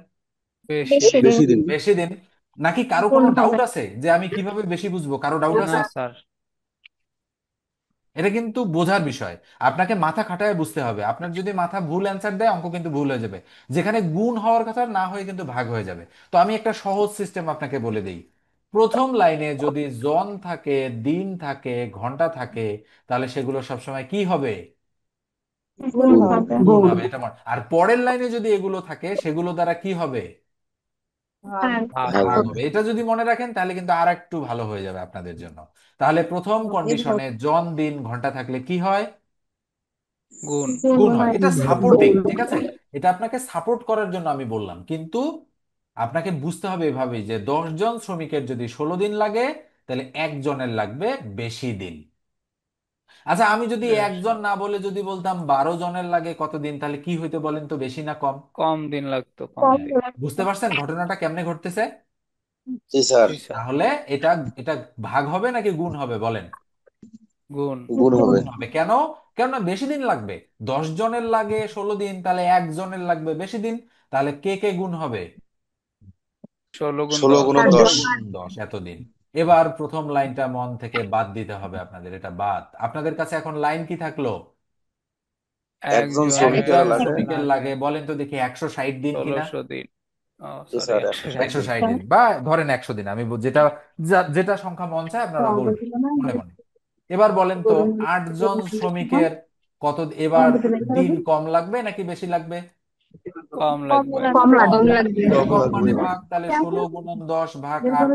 বেশি বেশি দিন। দিন। বেশি দিন। বেশি দিন। নাকি কারো গুণ কোনো ডাউট হবে। আছে যে আমি কিভাবে বেশি বুঝবো? কারো ডাউট না আছে? স্যার। এটা কিন্তু বোঝার বিষয়। আপনাকে মাথা খাটায় বুঝতে হবে। আপনার যদি মাথা ভুল অ্যান্সার দেয়, অঙ্ক কিন্তু ভুল হয়ে যাবে। যেখানে গুণ হওয়ার কথা না হয়ে কিন্তু ভাগ হয়ে যাবে। তো আমি একটা সহজ সিস্টেম আপনাকে বলে দিই। প্রথম লাইনে যদি জন থাকে, দিন থাকে, ঘন্টা থাকে, তাহলে সেগুলো সবসময় কি হবে? গুণ গুণ। হবে। গুণ হবে। আর পরের লাইনে যদি এগুলো থাকে, সেগুলো দ্বারা কি হবে? ভাগ ভাগ। ভাগ। ভাগ ভাগ হবে। হবে। এটা যদি মনে রাখেন তাহলে কিন্তু আর একটু ভালো হয়ে যাবে আপনাদের জন্য। তাহলে প্রথম এইভাবে কন্ডিশনে জন দিন ঘন্টা থাকলে কি হয়? গুণ। গুণ গুণ হয়। হয়। এটা সাপোর্টিং, ঠিক আছে? এটা আপনাকে সাপোর্ট করার জন্য আমি বললাম, কিন্তু আপনাকে বুঝতে হবে এভাবেই যে 10 জন শ্রমিকের যদি 16 দিন লাগে, তাহলে একজনের লাগবে বেশি দিন। আচ্ছা আমি যদি বেশি। একজন না বলে যদি বলতাম 12 জনের লাগে কতদিন, তাহলে কি হইতো বলেন তো, বেশি না কম? কম দিন লাগতো, কম কম দিন। বুঝতে পারছেন ঘটনাটা কেমনে ঘটতেছে? জি স্যার। জি স্যার। তাহলে এটা এটা ভাগ হবে নাকি গুণ হবে বলেন? গুণ। গুণ হবে। গুণ হবে। কেন? কেননা বেশি দিন লাগবে। 10 জনের লাগে 16 দিন, তাহলে একজনের লাগবে বেশি দিন। তাহলে কে কে গুণ হবে? 16 গুণ 16 10। গুণন 16 10। গুণন 10 এতদিন। এবার প্রথম লাইনটা মন থেকে বাদ দিতে হবে আপনাদের, এটা বাদ। আপনাদের কাছে এখন লাইন কি থাকলো? একজন একজনের একজন শ্রমিকের লাগে। শ্রমিকের লাগে লাগে। বলেন তো দেখি 160 দিন কিনা? 1600 দিন। ও জি সরি, স্যার, 160 160 একশো দিন। ষাট দিন বা ধরেন 100 দিন, আমি যেটা যেটা সংখ্যা মন চায় আপনারা বলবেন মনে মনে। এবার বলেন তো 8 জন শ্রমিকের কত? এবার দিন কম লাগবে নাকি বেশি লাগবে? কম লাগবে। কম কম লাগবে। লাগবে। যেহেতু কম কম লাগবে। মানে ভাগ, তাহলে 16 × 10 ভাগ 8।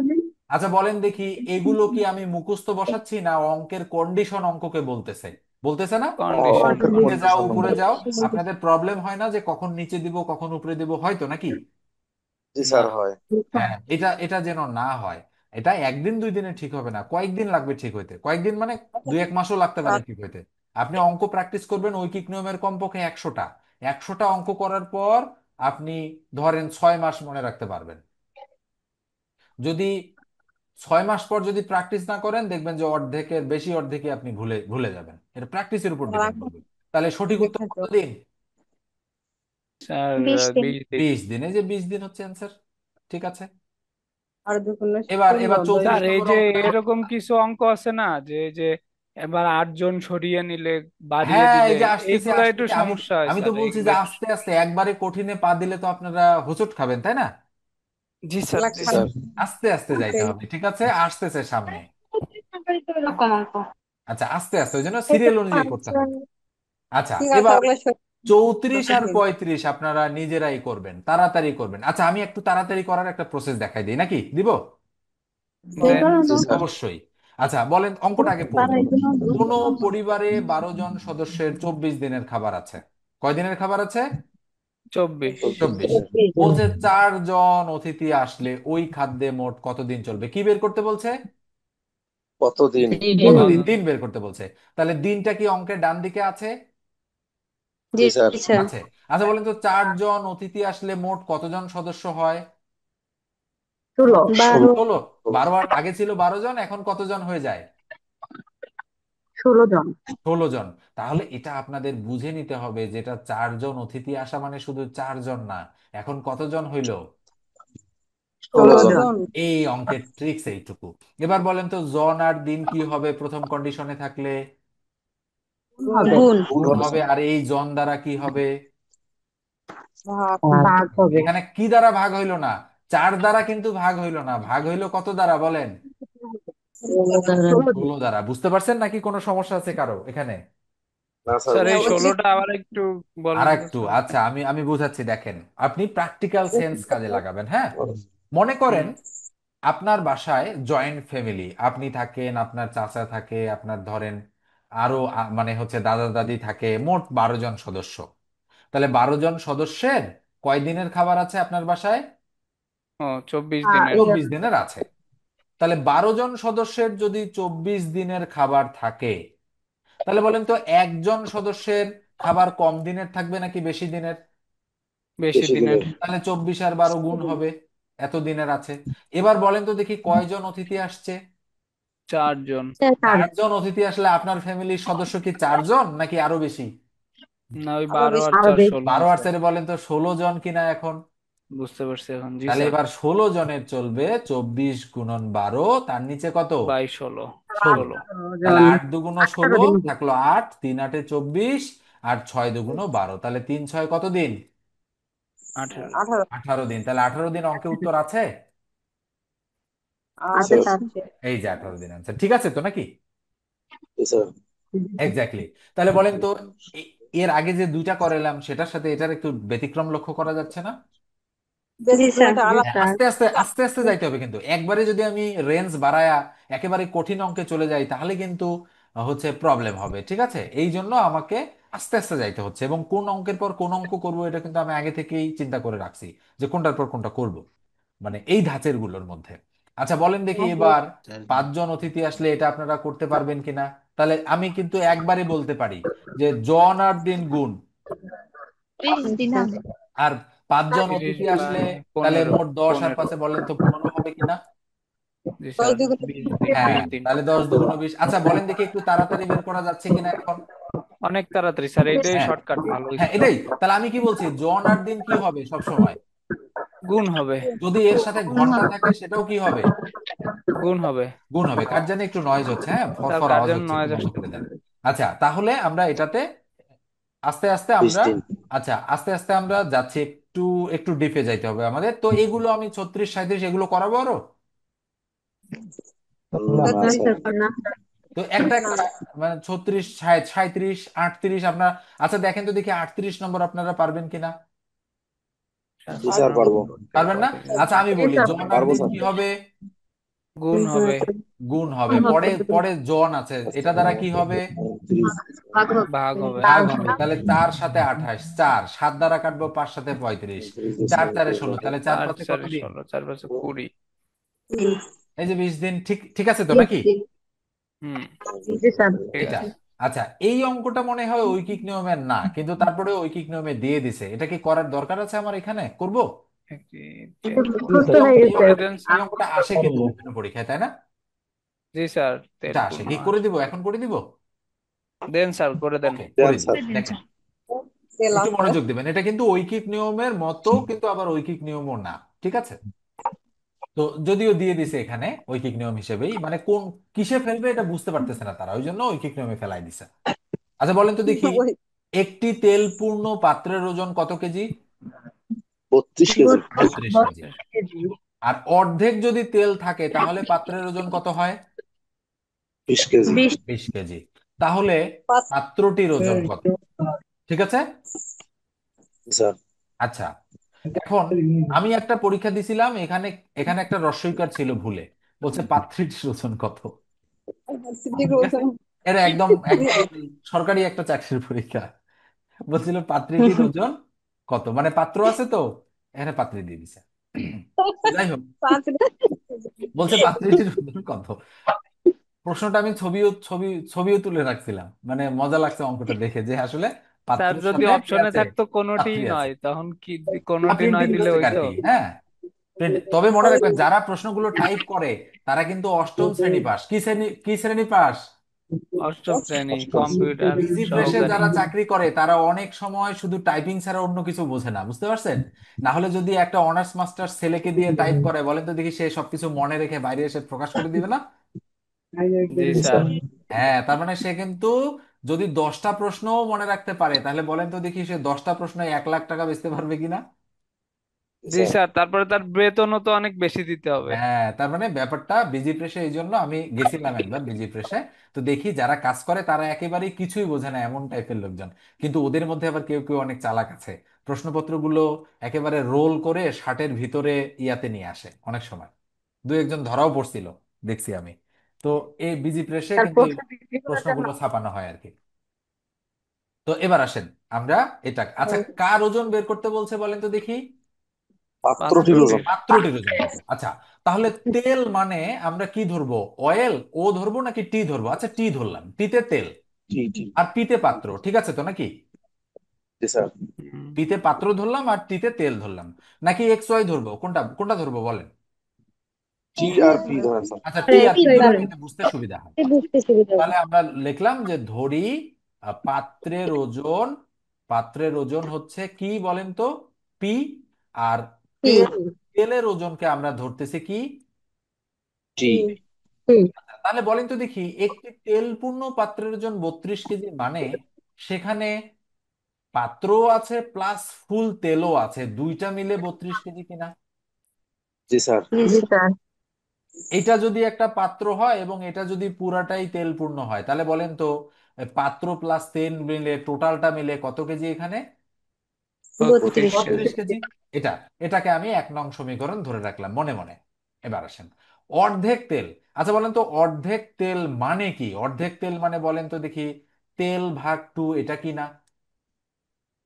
আচ্ছা বলেন দেখি, এগুলো কি আমি মুখস্থ বসাচ্ছি না অঙ্কের কন্ডিশন অঙ্ককে বলতেছে? বলতেছে না? কন্ডিশন। অঙ্কের নিচে যাও কন্ডিশন উপরে যাও। বলতেছে। আপনাদের প্রবলেম হয় না যে কখন নিচে দিব কখন উপরে দিব, হয়তো নাকি? জি না। স্যার হয়। হ্যাঁ, এটা এটা যেন না হয়। এটা একদিন দুই দিনে ঠিক হবে না, কয়েকদিন লাগবে ঠিক হইতে। কয়েকদিন মানে 2-1 মাসও লাগতে পারে ঠিক হইতে। আপনি অঙ্ক প্র্যাকটিস করবেন ঐকিক নিয়মের কমপক্ষে 100টা। 100টা অঙ্ক করার পর আপনি ধরেন 6 মাস মনে রাখতে পারবেন। যদি 6 মাস পর যদি প্র্যাকটিস না করেন, দেখবেন যে অর্ধেকের বেশি অর্ধেকই আপনি ভুলে ভুলে যাবেন। এটা প্র্যাকটিসের উপর ডিপেন্ড করবে। তাহলে সঠিক উত্তর দেখেন তো, কত দিন? স্যার 20 দিন। 20 দিন। 20 দিন। এই যে 20 দিন হচ্ছে অ্যান্সার। ঠিক আছে। আর দেখুন না, এবার 16 এবার 34 স্যার 10 এই নম্বর যে অঙ্কটা করো। এরকম কিছু অঙ্ক আছে না, যে যে এবার 8 জন সরিয়ে নিলে, বাড়িয়ে হ্যাঁ, দিলে, এই যে আসতেছে এইগুলা একটু আসতেছে, আমি সমস্যা হয় আমি তো স্যার, বলছি এইগুলো যে একটু আস্তে আস্তে একবারে কঠিনে পা দিলে তো আপনারা হোঁচট খাবেন, তাই না? জি স্যার, লাখ জি জি খান স্যার। স্যার। আস্তে আস্তে যাইতে হবে, ঠিক আছে? আসতেছে সামনে। এরকম অঙ্ক। আচ্ছা, আস্তে আস্তে, ওই জন্য সিরিয়াল অনুযায়ী করতে পাঁচজন। হবে। আচ্ছা, ঠিক আছে, এবার ওগুলো সব 34 আর দেখেন। 35 আপনারা নিজেরাই করবেন, তাড়াতাড়ি করবেন। আচ্ছা, আমি একটু তাড়াতাড়ি করার একটা প্রসেস দেখাই দিই, নাকি দিব? দেন। এগুলো জি তো স্যার। অবশ্যই। আচ্ছা, বলেন, অঙ্কটা আগে পড়ি। তারা এগুলো কোন পরিবারে 12 জন সদস্যের 24 দিনের খাবার আছে? কয় দিনের খাবার আছে? 24। 24। বলছে 4 জন অতিথি আসলে ওই খাদ্যে মোট কতদিন চলবে, কি বের করতে বলছে? কতদিন? কতদিন, কতদিন? দিন বের করতে বলছে। তাহলে দিনটা কি অঙ্কের ডান দিকে আছে? জি জি স্যার। স্যার। আছে। আচ্ছা, বলেন তো 4 জন অতিথি আসলে মোট কতজন সদস্য হয়? 12। 16। 12 আর আগে ছিল 12 জন, এখন কতজন হয়ে যায়? 16 জন। 16 জন। তাহলে এটা আপনাদের বুঝে নিতে হবে, যেটা 4 জন অতিথি আসা মানে শুধু 4 জন না, এখন কতজন হইলো? 16 ষোলো জন। জন। জন এই অঙ্কের ট্রিক্স এইটুকু। এবার বলেন তো জন আর দিন কি হবে প্রথম কন্ডিশনে থাকলে? হবে। গুণ গুণ হবে হবে। স্যার। আর এই জন দ্বারা কি হবে? ভাগ ভাগ হবে। এখানে কি দ্বারা ভাগ হইলো না? 4 দ্বারা কিন্তু ভাগ হইলো না, ভাগ হইলো কত দ্বারা বলেন? 16 দিন। 16 দ্বারা। বুঝতে পারছেন নাকি কোনো সমস্যা আছে কারো এখানে? না স্যার, স্যার এই বুঝতে ওই যে পারছি। 16টা আবার একটু আর বলেন তো একটু, স্যার। আচ্ছা, আমি আমি বুঝাচ্ছি, দেখেন। আপনি প্র্যাকটিক্যাল সেন্স কাজে লাগাবেন, হ্যাঁ? মনে হুম। করেন আপনার বাসায় জয়েন্ট ফ্যামিলি, আপনি থাকেন, আপনার চাচা থাকে, আপনার ধরেন আরো মানে হচ্ছে দাদা দাদি থাকে, মোট 12 জন সদস্য। তাহলে 12 জন সদস্যের কয় দিনের খাবার আছে আপনার বাসায়? ও, 24 দিনের। 24 দিনের আছে। তাহলে 12 জন সদস্যের যদি 24 দিনের খাবার থাকে, তাহলে বলেন তো একজন সদস্যের খাবার কম দিনের থাকবে নাকি বেশি দিনের? বেশি বেশি দিনের। দিনের। তাহলে 24 আর 12 গুণ হবে, এত দিনের আছে। এবার বলেন তো দেখি কয়জন অতিথি আসছে? 4 জন। 4 জন অতিথি আসলে আপনার ফ্যামিলির সদস্য কি 4 জন নাকি আরো বেশি? না, ওই আরো 12 বেশি। আর আরো 4 বেশি। 16 12 আর স্যার। 4 বলেন তো 16 জন কিনা এখন? বুঝতে পারছি এখন, জি তাহলে স্যার। এবার 16 জনের চলবে 24 গুণন 12, তার নিচে কত? 22, 16। 16। 16। তাহলে জন। 8 দুগুণ 18 16, দিন। থাকলো 8, 3 8 24, আর 6 দুগুণ 12, তাহলে 3 6 কত দিন? 18। 18 18 দিন। তাহলে 18 দিন অঙ্কে উত্তর আছে। জি আছে স্যার। আছে। এই যে 18 দিন আনসার, ঠিক আছে তো নাকি? জি স্যার। এক্স্যাক্টলি। তাহলে বলেন তো এর আগে যে দুইটা করালাম সেটার সাথে এটার একটু ব্যতিক্রম লক্ষ্য করা যাচ্ছে না? জি বেশি স্যার। এটা জি হ্যাঁ, আলাদা। স্যার। আস্তে আস্তে আস্তে আস্তে যাইতে হবে, কিন্তু একবারে যদি আমি রেঞ্জ বাড়ায়া একেবারে কঠিন অঙ্কে চলে যাই তাহলে কিন্তু হচ্ছে প্রবলেম হবে, ঠিক আছে? এই জন্য আমাকে আস্তে আস্তে যাইতে হচ্ছে, এবং কোন অঙ্কের পর কোন অঙ্ক করব এটা কিন্তু আমি আগে থেকেই চিন্তা করে রাখছি, যে কোনটার পর কোনটা করব, মানে এই ধাঁচের গুলোর মধ্যে। আচ্ছা, বলেন দেখি এবার 5 জন অতিথি আসলে এটা আপনারা করতে পারবেন কিনা? তাহলে আমি কিন্তু একবারে বলতে পারি যে জন আর দিন গুণ, 20 দিন হবে। আর 5 জন 30 অতিথি আসলে বাই তাহলে 15। মোট 10 আর 5 15। বলেন তো 15 হবে কিনা? জি 10 স্যার। দুগুণ 20 দিন, হ্যাঁ, 20 দিন। তাহলে 10 দুগুণ 20। আচ্ছা, বলেন দেখি একটু তাড়াতাড়ি বের করা যাচ্ছে কিনা এখন? অনেক তাড়াতাড়ি স্যার, এইটাই হ্যাঁ, শর্টকাট, ভালো হ্যাঁ, হয়েছে। এটাই। তাহলে আমি কি বলছি, জন আর দিন কি হবে সব সময়? গুণ হবে। যদি এর সাথে ঘন্টা থাকে সেটাও কি হবে? গুণ হবে। গুণ হবে। কার জানি একটু নয়েজ হচ্ছে, হ্যাঁ, স্যার ফরফর আওয়াজ গার্জেন হচ্ছে, একটু নয়েজ বন্ধ আসছে। করে দেন। আচ্ছা, তাহলে আমরা এটাতে আস্তে আস্তে 20 আমরা, দিন। আচ্ছা, আস্তে আস্তে আমরা যাচ্ছি, একটু একটু ডিপে যাইতে হবে আমাদের। তো এগুলো আমি 36 37 এগুলো করাবো আরো। না না না স্যার। স্যার, না। তো একটা না একটা মানে 36 37 38 আপনার। আচ্ছা, দেখেন তো দেখি 38 নম্বর আপনারা পারবেন কিনা? স্যার জি স্যার, 15 পারবো। থেকে পারবেন না? কত যায়? আচ্ছা, আমি জি বলি স্যার। জন আর পারবো দিন স্যার। কি হবে? গুণ হবে। গুণ হবে। পরে পরে জন আছে, এটা দ্বারা কি হবে? 30। ভাগ হবে। ভাগ হবে। ভাগ হবে। তাহলে 4 7 28, 4 7 দ্বারা কাটবো, 5 7 35, 4 4 16, তাহলে 4 4 5 কত 4 দিন? 16, 4 5 20। দিন। এই যে 20 দিন। ঠিক ঠিক আছে তো 20 নাকি? দিন। হুম। জি স্যার। ঠিক এটা। আছে। আচ্ছা, এই অঙ্কটা মনে হয় ঐকিক নিয়মের না, কিন্তু তারপরে ঐকিক নিয়মে দিয়ে দিছে, এটা কি করার দরকার আছে আমার এখানে, করব? একটি এটা চেক মুখস্থ করতে এই হয়ে অঙ্ক এই গেছে। অঙ্কটা দেন এই স্যার। অঙ্কটা আসে কিন্তু বিভিন্ন পরীক্ষায়, তাই না? জি স্যার, এটা আসে, কি করে দিব, এখন করে দিব? দেন স্যার, করে দেন। ওকে, দেন করে দিই। স্যার। দেখেন, দিলাম একটু তো। মনোযোগ দিবেন, এটা কিন্তু ঐকিক নিয়মের মতো কিন্তু আবার ঐকিক নিয়মও না। ঠিক আছে? তো যদিও দিয়ে দিছে এখানে ঐকিক নিয়ম হিসেবেই, মানে কোন কিসে ফেলবে এটা বুঝতে পারতেছে না তারা, ওই জন্য ঐকিক নিয়মে ফেলাই দিছে। আচ্ছা বলেন তো দেখি, ওই একটি তেলপূর্ণ পাত্রের ওজন কত কেজি? 32 কেজি। 32 কেজি। কেজি। আর অর্ধেক যদি তেল থাকে তাহলে পাত্রের ওজন কত হয়? 20 কেজি। 20 কেজি। তাহলে পাঁচ পাত্রটির ওজন কত? ঠিক আছে। স্যার। আচ্ছা, এখন আমি একটা পরীক্ষা দিছিলাম, এখানে এখানে একটা রস্বইকার ছিল ভুলে, বলছে পাত্রীটির ওজন কত। সিভিক ঠিক আছে, ওজন এটা একদম একদম সরকারি একটা চাকরির পরীক্ষা। বলছিল পাত্রীটির ওজন কত, মানে পাত্র আছে তো, এখানে পাত্রী দিয়ে দিছে। যাই হোক, পাঁচ বলছে পাত্রীটির ওজন কত। প্রশ্নটা আমি ছবিও তুলে রাখছিলাম, মানে মজা লাগছে অঙ্কটা দেখে, যে আসলে স্যার পাত্রের যদি সাথে কি অপশনে আছে, থাকতো কোনোটিই পাত্রী আছে। নয়, তখন কি কোনোটি নয় প্রিন্টিং দিলে মিস্টেক আর হইতো? কি, হ্যাঁ। তবে মনে রাখবেন, যারা প্রশ্নগুলো টাইপ করে তারা কিন্তু অষ্টম শ্রেণী পাস। কি শ্রেণী পাস? অষ্টম শ্রেণী অষ্টম। কম্পিউটার ইজি ফ্রেশে সহকারী। যারা চাকরি করে তারা অনেক সময় শুধু টাইপিং ছাড়া অন্য কিছু বোঝে না, বুঝতে পারছেন? না হলে যদি একটা অনার্স মাস্টার্স ছেলেকে দিয়ে টাইপ করে, বলেন তো দেখি সে সবকিছু মনে রেখে বাইরে এসে প্রকাশ করে দিবে না? জি জি স্যার। স্যার। হ্যাঁ, তার মানে সে কিন্তু যদি 10টা প্রশ্নও মনে রাখতে পারে, তাহলে বলেন তো দেখি সে 10টা প্রশ্নে 1 লাখ টাকা বেচতে পারবে কিনা? জি জি স্যার। স্যার, তারপরে তার বেতনও তো অনেক বেশি দিতে হবে। হ্যাঁ, তার মানে ব্যাপারটা বিজি প্রেসে, এই জন্য আমি গেছিলাম একবার বিজি প্রেসে। তো দেখি যারা কাজ করে তারা একেবারেই কিছুই বোঝে না এমন টাইপের লোকজন, কিন্তু ওদের মধ্যে আবার কেউ কেউ অনেক চালাক আছে, প্রশ্নপত্রগুলো একেবারে রোল করে শার্টের ভিতরে ইয়াতে নিয়ে আসে অনেক সময়। দু একজন ধরাও পড়ছিল, দেখছি আমি। তো এই বিজি প্রেসে তার কিন্তু এই প্রশ্ন বিক্রি করার জন্য। প্রশ্নগুলো ছাপানো হয় আর কি। তো এবার আসেন আমরা এটা, আচ্ছা হুম। কার ওজন বের করতে বলছে বলেন তো দেখি। পাত্রটির ওজন। পাত্রটির। পাত্রটির ওজন কত? আচ্ছা, তাহলে তেল মানে আমরা কি ধরবো, অয়েল ও ধরবো নাকি টি ধরবো? আচ্ছা টি ধরলাম, টিতে তেল জি জি। আর পিতে পাত্র, ঠিক আছে তো নাকি? জি স্যার। হুম। পিতে পাত্র ধরলাম আর টিতে তেল ধরলাম, নাকি এক্স ওয়াই ধরবো, কোনটা কোনটা ধরবো বলেন? টি আর পি ধরেন স্যার। আচ্ছা টি আর পি ধরলে ধরেন, এতে বুঝতে সুবিধা হয়। বুঝতে সুবিধা হবে। তাহলে আমরা লিখলাম যে ধরি পাত্রের ওজন, পাত্রের ওজন হচ্ছে কি বলেন তো, পি। আর টি। তেল, তেলের ওজনকে আমরা ধরতেছি কি? টি। টি। তাহলে বলেন তো দেখি, একটি তেলপূর্ণ পাত্রের ওজন 32 কেজি, মানে সেখানে পাত্র আছে প্লাস ফুল তেলও আছে, দুইটা মিলে 32 কেজি কিনা? জি স্যার। জি স্যার। এটা যদি একটা পাত্র হয় এবং এটা যদি পুরাটাই তেলপূর্ণ হয়, তাহলে বলেন তো পাত্র প্লাস তেল মিলে টোটালটা মিলে কত কেজি এখানে? 32 32 কেজি। 32 কেজি। এটা, এটাকে আমি 1 নং সমীকরণ ধরে রাখলাম মনে মনে। এবার আসেন অর্ধেক তেল। আচ্ছা বলেন তো অর্ধেক তেল মানে কি? অর্ধেক তেল মানে বলেন তো দেখি, তেল ভাগ টু, এটা কি না?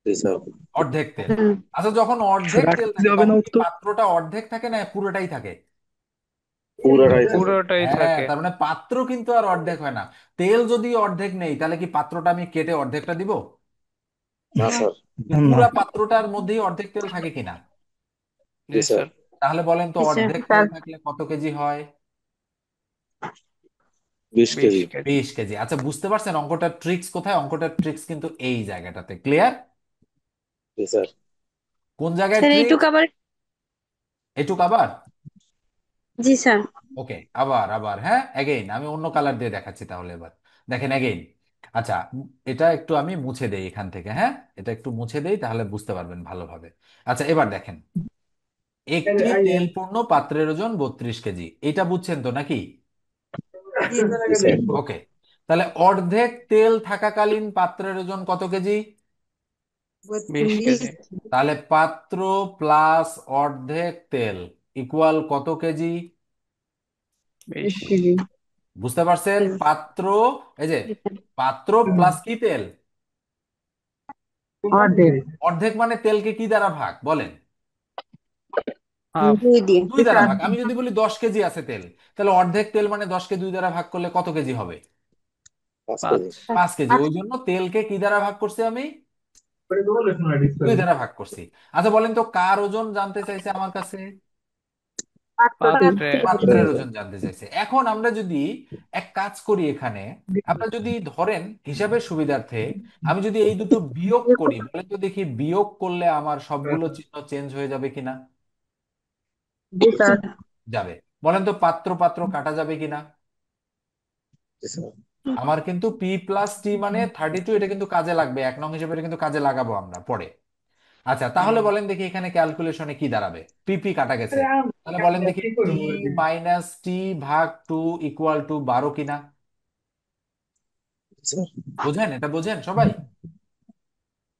জি স্যার। অর্ধেক তেল। হুম। আচ্ছা যখন অর্ধেক তেল রাখতে থাকে হবে না তখন কি উত্তর। পাত্রটা অর্ধেক থাকে না পুরোটাই থাকে? পুরাটাই থাকে। পুরোটাই হ্যাঁ, থাকে। তার মানে পাত্র কিন্তু আর অর্ধেক হয় না। তেল যদি অর্ধেক নেই তাহলে কি পাত্রটা আমি কেটে অর্ধেকটা দিব? না স্যার। না। পুরা পাত্রটার মধ্যেই অর্ধেক তেল থাকে কিনা? জি জি স্যার। স্যার। তাহলে বলেন তো জি স্যার। অর্ধেক তেল স্যার, থাকলে কত কেজি হয়? 20 20 কেজি। KG 20 KG. আচ্ছা বুঝতে পারছেন অঙ্কটার ট্রিক্স কোথায়? অঙ্কটার ট্রিক্স কিন্তু এই জায়গাটাতে, ক্লিয়ার? জি স্যার। কোন জায়গায় স্যার ট্রিক্স? এইটুকু আবার। এটুক আবার। জি স্যার। ওকে, আবার আবার, হ্যাঁ অ্যাগেইন আমি অন্য কালার দিয়ে দেখাচ্ছি তাহলে। এবার দেখেন অ্যাগেইন। আচ্ছা এটা একটু আমি মুছে দেই এখান থেকে, হ্যাঁ এটা একটু মুছে দেই তাহলে বুঝতে পারবেন ভালোভাবে। আচ্ছা এবার দেখেন, একটি তেলপূর্ণ পাত্রের ওজন 32 কেজি, এটা বুঝছেন তো নাকি? জি জি স্যার। ওকে, তাহলে অর্ধেক তেল থাকাকালীন পাত্রের ওজন কত কেজি? 20 32 কেজি তাহলে পাত্র প্লাস অর্ধেক তেল ইকুয়াল কত কেজি? 20 কেজি। বুঝতে পারছেন? পাত্র, এই যে পাত্র প্লাস কি তেল, অর্ধেক। অর্ধেক মানে তেলকে কি দ্বারা ভাগ বলেন? হাফ। 2 দিয়ে। দুই দ্বারা ভাগ। আমি যদি বলি 10 কেজি আছে তেল, তাহলে অর্ধেক তেল মানে 10কে 2 দ্বারা ভাগ করলে কত কেজি হবে? 5 কেজি। 5। 5 কেজি। ওই জন্য তেলকে কি দ্বারা ভাগ করছি আমি? 2 দ্বারা ভাগ করছি। আচ্ছা বলেন তো কার ওজন জানতে চাইছে আমার কাছে? পাত্রে। পাত্রের ওজন জানতে চাইছে। এখন আমরা যদি এক কাজ করি, এখানে আমরা যদি ধরেন হিসাবের সুবিধার্থে আমি যদি এই দুটো বিয়োগ করি, বলে তো দেখি বিয়োগ করলে আমার সবগুলো চিহ্ন চেঞ্জ হয়ে যাবে কিনা। জি স্যার। যাবে। বলেন তো পাত্র পাত্র কাটা যাবে কিনা। জি স্যার। আমার কিন্তু পি প্লাস টি মানে 32, এটা কিন্তু কাজে লাগবে, 1 নং হিসেবে এটা কিন্তু কাজে লাগাবো আমরা পরে। আচ্ছা, তাহলে বলেন দেখি এখানে ক্যালকুলেশনে কি দাঁড়াবে। পিপি কাটা গেছে, তাহলে বলেন দেখি টি মাইনাস টি ভাগ 2 ইকুয়াল টু 12 কিনা। জি স্যার। বোঝেন, এটা বোঝেন সবাই।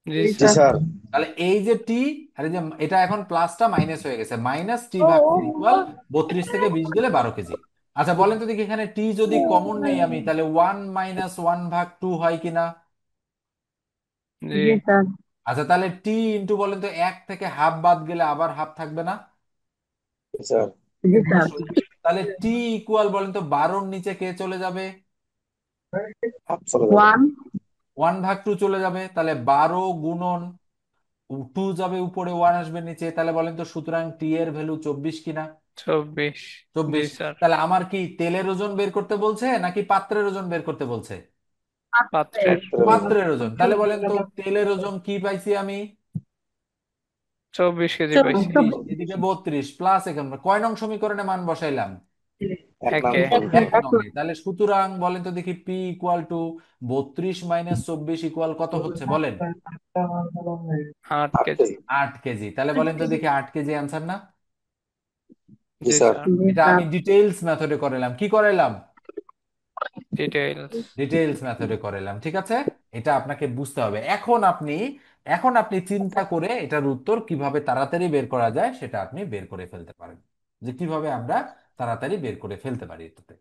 জি জি জি স্যার। স্যার। স্যার। তাহলে এই যে টি আর এই যে এটা এখন প্লাসটা মাইনাস হয়ে গেছে, মাইনাস টি ভাগ 2 ইকুয়াল 32 থেকে 20 গেলে 12 কেজি। আচ্ছা বলেন তো দেখি এখানে টি যদি কমন নেই আমি, তাহলে 1 - 1 ভাগ 2 হয় কিনা। জি। জি স্যার। আচ্ছা তাহলে টি ইন্টু, বলেন তো 1 থেকে হাফ বাদ গেলে আবার হাফ থাকবে না। জি স্যার। জি স্যার। অবশ্যই। তাহলে টি ইকুয়াল, বলেন তো 12-র নিচে কে চলে যাবে। হাফ চলে যাবে। 1 1/2 চলে যাবে, তাহলে 12 গুণন 2 যাবে উপরে, 1 আসবে নিচে, তাহলে বলেন তো সুতরাং টি এর ভ্যালু 24 কিনা। 24। জি 24। স্যার। তাহলে আমার কি তেলের ওজন বের করতে বলছে নাকি পাত্রের ওজন বের করতে বলছে। পাত্রের। পাত্রের ওজন। পাত্রের ওজন। তাহলে বলেন তো তেলের ওজন কি পাইছি আমি। 24 কেজি পাইছি। 24, এদিকে 32 প্লাস এখানে কয় নং সমীকরণে মান বসাইলাম। 1 নং। একে। 1 নং-এ। তাহলে সুতরাং বলেন তো দেখি পি ইকুয়াল টু 32 - 24 ইকুয়াল কত হচ্ছে বলেন। 8 8 কেজি। কেজি। 8 কেজি। তাহলে বলেন তো দেখি 8 কেজি অ্যান্সার না। জি জি স্যার। স্যার। জি এটা স্যার। আমি ডিটেইলস মেথডে করাইলাম। কি করাইলাম। ডিটেইলস। ডিটেইলস মেথডে করাইলাম, ঠিক আছে। এটা আপনাকে বুঝতে হবে। এখন আপনি চিন্তা করে এটার উত্তর কিভাবে তাড়াতাড়ি বের করা যায় সেটা আপনি বের করে ফেলতে পারেন, যে কিভাবে আমরা তাড়াতাড়ি বের করে ফেলতে পারি এটাতে।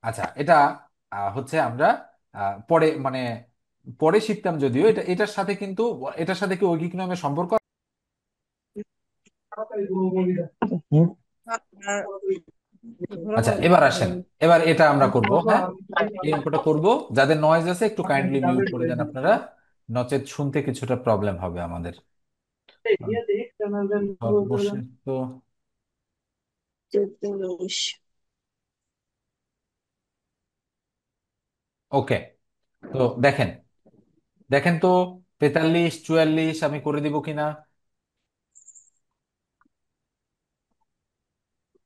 আচ্ছা, এটা হচ্ছে আমরা পরে মানে পরে শিখতাম যদিও, এটার সাথে কিন্তু এটার সাথে কি ঐকিক নিয়মের সম্পর্ক। আর ঘুরে আচ্ছা ঘুরে এবার দেখতে আসেন, পারেন। এবার এটা আমরা করব, হ্যাঁ। এই অঙ্কটা করব। যাদের নয়েজ আছে একটু কাইন্ডলি মিউট করে দেন আপনারা, নচেত শুনতে কিছুটা প্রবলেম হবে আমাদের। সর্বশেষ। চব্বিশ। ওকে, তো দেখেন, দেখেন তো 43 44 আমি করে দিব কিনা।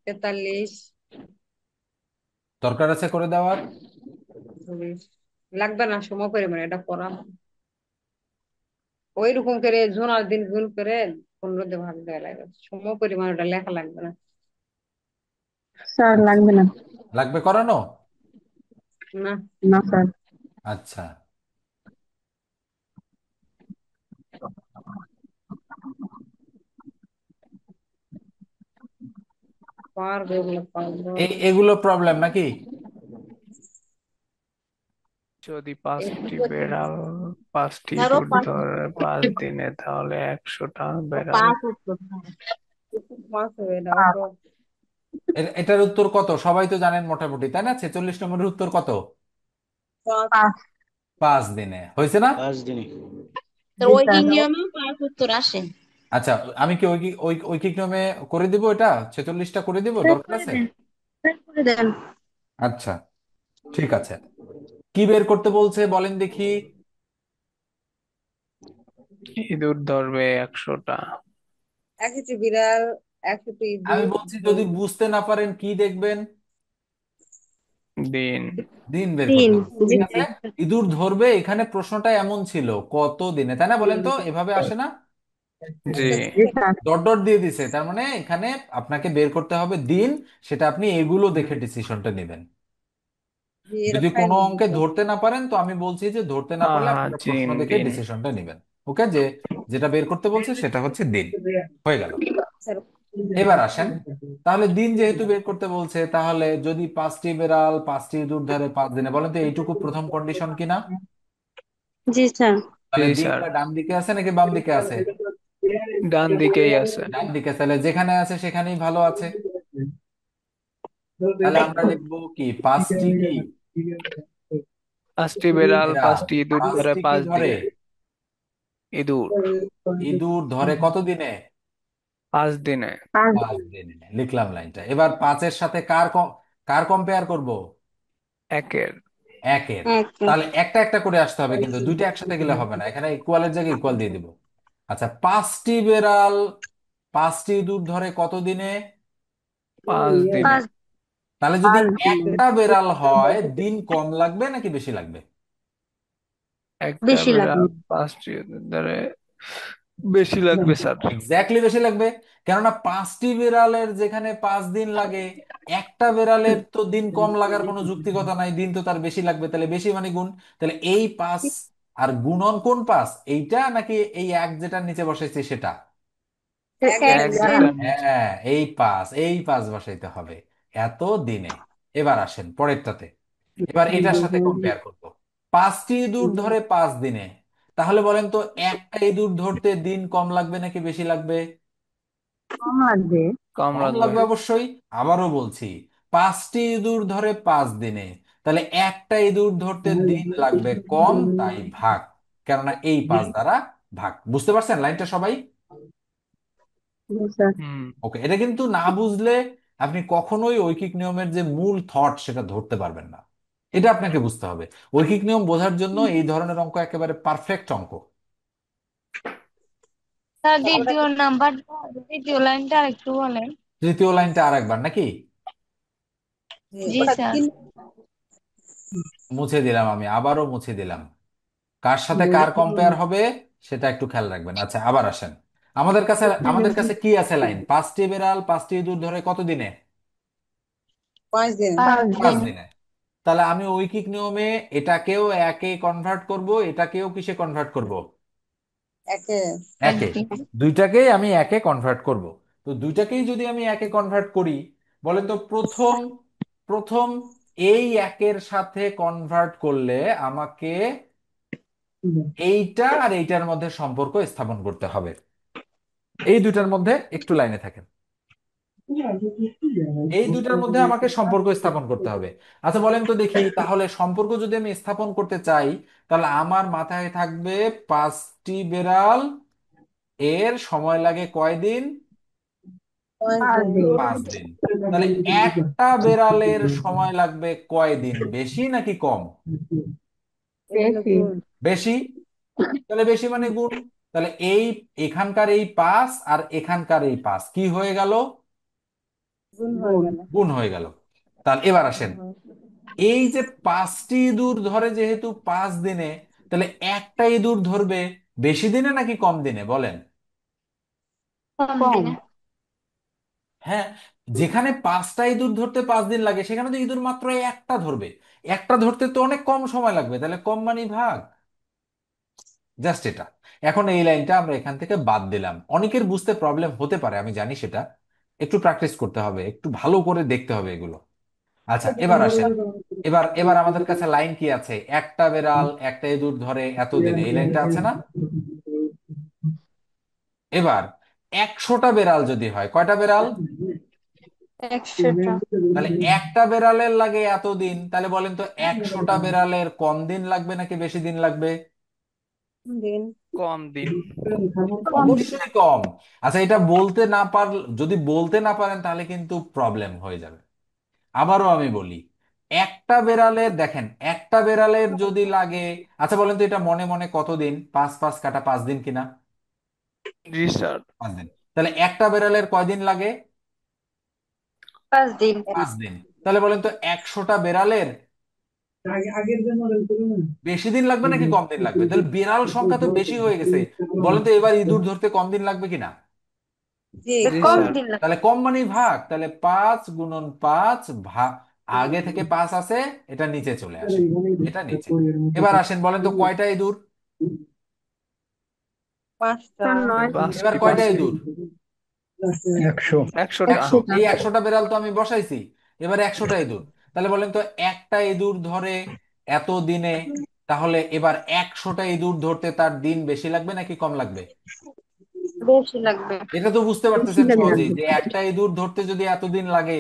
43, দরকার আছে করে দেওয়ার। 24 লাগবে না, সম পরিমাণে এটা করা ওই রকম করে জোনার দিন গুণ করে 15 দিয়ে ভাগ দেওয়া লাগবে, সম পরিমাণ ওটা লেখা লাগবে না। স্যার আচ্ছা, লাগবে না। লাগবে করানো। না, না স্যার। আচ্ছা, পারবো এগুলো পারবো। এগুলো প্রবলেম নাকি। যদি এই 5টি বেড়াল 5টি ধরো ইঁদুর ধরে 5 দিনে, তাহলে 100টা বেড়াল। পাঁচ উত্তর। পাঁচ হবে না পাঁচ। তো। এটার উত্তর কত সবাই তো জানেন মোটামুটি, তাই না। 46 নম্বরের উত্তর কত। পাঁচ। পাঁচ। 5 দিনে হয়েছে না। 5 দিনই। তো জি ঐকিক স্যার। নিয়মেও পাঁচ উত্তর আসে। আচ্ছা, আমি কি ঐকিক নিয়মে করে দিব, এটা 46টা করে দিব, সেট দরকার করে আছে। দেন। সেট করে দেন। আচ্ছা, ঠিক আছে। কি বের করতে বলছে বলেন দেখি। ইঁদুর ধরবে 100টা। একটি বিড়াল, একটি আমি ইঁদুর বলছি যদি ধরবে। বুঝতে না পারেন কি দেখবেন। দিন। দিন বের তিন। করতে হবে, জি ঠিক আছে। ইঁদুর ধরবে, এখানে প্রশ্নটা এমন ছিল কত দিনে, তাই না। বলেন তো এভাবে আসে না। জি। আচ্ছা, জি স্যার। ডট ডট দিয়ে দিছে, তার মানে এখানে আপনাকে বের করতে হবে দিন। সেটা আপনি এগুলো দেখে ডিসিশনটা নেবেন। জি, এটা যদি কোনো ফাইনাল অঙ্কে দিতে। ধরতে না পারেন তো আমি বলছি যে ধরতে না পারলে আপনারা প্রশ্ন জিন দেখে দিন। ডিসিশনটা নেবেন। ওকে, যেটা বের করতে বলছে সেটা হচ্ছে দিন। হয়ে গেল। স্যার, এবার আসেন, তাহলে দিন যেহেতু বের করতে বলছে, তাহলে যদি 5টি বেড়াল 5টি ইঁদুর ধরে 5 দিনে, বলেন তো এইটুকু প্রথম কন্ডিশন কিনা। জি স্যার। জি তাহলে স্যার। দিনটা ডান দিকে আছে নাকি বাম দিকে আছে। ডান দিকেই আছে। ডান দিকে, তাহলে যেখানে আছে সেখানেই ভালো আছে। তাহলে আমরা লিখবো কি 5টি কি 5টি বেড়াল বেড়াল 5টি ইঁদুর ধরে 5টি কি 5 ধরে। দিনে। ইঁদুর। ইঁদুর ধরে কত দিনে। 5 দিনে। 5 দিনে লিখলাম লাইনটা। এবার 5-এর সাথে কার কম্পেয়ার করব? একের। একের। এক। তাহলে একটা একটা করে আসতে হবে, কিন্তু দুইটা একসাথে গেলে হবে না, এখানে ইকুয়ালের জায়গায় ইকুয়াল দিয়ে দিব। আচ্ছা, 5টি বেড়াল 5টি ইঁদুর ধরে কত দিনে? 5 দিনে। 5 তাহলে যদি একটা বেড়াল হয়, দিন কম লাগবে নাকি বেশি লাগবে? একটা বেশি বিড়াল লাগবে। 5টি ধরে বেশি লাগবে স্যার। এক্স্যাক্টলি বেশি লাগবে। কেননা 5টি বেড়ালের যেখানে 5 দিন লাগে, একটা বেড়ালের তো দিন কম লাগার কোনো যুক্তিকতা নাই, দিন তো তার বেশি লাগবে, তাহলে বেশি মানে গুণ। তাহলে এই 5 আর গুণন কোন 5, এইটা নাকি এই এক যেটার নিচে বসাইছি সেটা? এক এক দিন। যেটার নিচে। হ্যাঁ, এই পাঁচ বসাইতে হবে এত দিনে। এবার আসেন পরেরটাতে। এবার এটার সাথে কম্পেয়ার করব। 5টি ইঁদুর ধরে 5 দিনে, তাহলে বলেন তো একটা ইঁদুর ধরতে দিন কম লাগবে নাকি বেশি লাগবে? কম লাগবে। কম কম লাগবে। লাগবে অবশ্যই। আবারও বলছি, 5টি ইঁদুর ধরে 5 দিনে, তাহলে একটা ইঁদুর ধরতে দিন লাগবে কম, তাই ভাগ। কেননা এই 5 দ্বারা ভাগ। বুঝতে পারছেন লাইনটা সবাই? জি স্যার। হুম। ওকে, এটা কিন্তু না বুঝলে আপনি কখনোই ঐকিক নিয়মের যে মূল থট সেটা ধরতে পারবেন না। এটা আপনাকে বুঝতে হবে। ঐকিক নিয়ম বোঝার জন্য এই ধরনের অঙ্ক একেবারে পারফেক্ট অঙ্ক। স্যার দ্বিতীয় লাইনটা একটু বলেন। তৃতীয় লাইনটা আর একবার নাকি? জি স্যার। মুছে দিলাম, আমি আবারও মুছে দিলাম। কার সাথে কার কম্পেয়ার হবে সেটা একটু খেয়াল রাখবেন। আচ্ছা, আবার আসেন। আমাদের কাছে কি আছে লাইন? 5টি বেড়াল 5টি ইঁদুর ধরে কত দিনে? 5 দিন। 5 5 দিন। দিনে। তাহলে আমি ঐকিক নিয়মে এটাকেও একে কনভার্ট করব, এটাকেও কিসে কনভার্ট করব? একে। একে। একদিন। দুইটাকেই আমি একে কনভার্ট করব। তো দুইটাকেই যদি আমি একে কনভার্ট করি, বলেন তো প্রথম প্রথম এই একের সাথে কনভার্ট করলে আমাকে এইটা আর এইটার মধ্যে সম্পর্ক স্থাপন করতে হবে। এই দুইটার মধ্যে একটু লাইনে থাকেন। এই দুইটার মধ্যে আমাকে সম্পর্ক স্থাপন করতে হবে। আচ্ছা বলেন তো দেখি, তাহলে সম্পর্ক যদি আমি স্থাপন করতে চাই, তাহলে আমার মাথায় থাকবে 5টি বেড়াল এর সময় লাগে কয়দিন? 5 দিন। 5 দিন। তাহলে একটা বেড়ালের সময় লাগবে কয়দিন, বেশি নাকি কম? এগুলো গুণ। বেশি। তাহলে বেশি মানে গুণ। তাহলে এখানকার এই 5 আর এখানকার এই 5 কি হয়ে গেল? গুণ হয়ে গেল। গুণ হয়ে গেল। তাহলে এবার আসেন, এই যে 5টি ইঁদুর ধরে যেহেতু 5 দিনে, তাহলে একটা ইঁদুর ধরবে বেশি দিনে নাকি কম দিনে বলেন? কম দিনে। হ্যাঁ, যেখানে 5টা ইঁদুর ধরতে 5 দিন লাগে, সেখানে তো ইঁদুর মাত্র একটা ধরবে। একটা ধরতে তো অনেক কম সময় লাগবে, তাহলে কম মানে ভাগ। জাস্ট এটা। এখন এই লাইনটা আমরা এখান থেকে বাদ দিলাম। অনেকের বুঝতে প্রবলেম হতে পারে, আমি জানি সেটা। একটু প্র্যাকটিস করতে হবে, একটু ভালো করে দেখতে হবে এগুলো। আচ্ছা, এবার আসেন। এবার এবার আমাদের কাছে লাইন কি আছে? একটা বেড়াল একটা ইঁদুর ধরে এতদিনে, এই লাইনটা আছে না? এবার 100টা বেড়াল যদি হয়, কয়টা বেড়াল? 100টা। তাহলে একটা বেড়ালের লাগে এতদিন, তাহলে বলেন তো 100টা বেড়ালের কম দিন লাগবে নাকি বেশি দিন লাগবে? দিন। কম দিন। কম দিন। অবশ্যই কম। আচ্ছা, এটা বলতে না যদি বলতে না পারেন তাহলে কিন্তু প্রবলেম হয়ে যাবে। আবারও আমি বলি, একটা বেড়ালের দেখেন, একটা বেড়ালের যদি লাগে, আচ্ছা বলেন তো এটা মনে মনে কতদিন? 5 5 কাটা 5 দিন কিনা? জি স্যার। 5 দিন। তাহলে একটা বেড়ালের কয়দিন লাগে? 5 দিন। 5 দিন। তাহলে বলেন তো 100টা বেড়ালের বেশি দিন লাগবে নাকি কম দিন লাগবে? তাহলে বিড়াল সংখ্যা তো বেশি হয়ে গেছে। বলেন তো এবার ইঁদুর ধরতে কম দিন লাগবে কিনা? জি। জি কম স্যার। দিন লাগবে। তাহলে কম মানে ভাগ। তাহলে 5 × 5 ভাগ। আগে থেকে 5 আছে, এটা নিচে চলে আসে, এটা নিচে। এবার আসেন, বলেন তো কয়টা ইঁদুর? 5টা। স্যার 9। এবার পাঁচটি কয়টা পাঁচটি ইঁদুর? 100টা। 100। এই 100টা বেড়াল তো আমি বসাইছি। এবার 100টা ইঁদুর। তাহলে বলেন তো একটা ইঁদুর ধরে এত দিনে, তাহলে এবার 100টা ইঁদুর ধরতে তার দিন বেশি লাগবে নাকি কম লাগবে? বেশি লাগবে। এটা তো বুঝতে বেশি পারতেছেন দিন সহজেই লাগবে। যে একটা ইঁদুর ধরতে যদি এতদিন লাগে,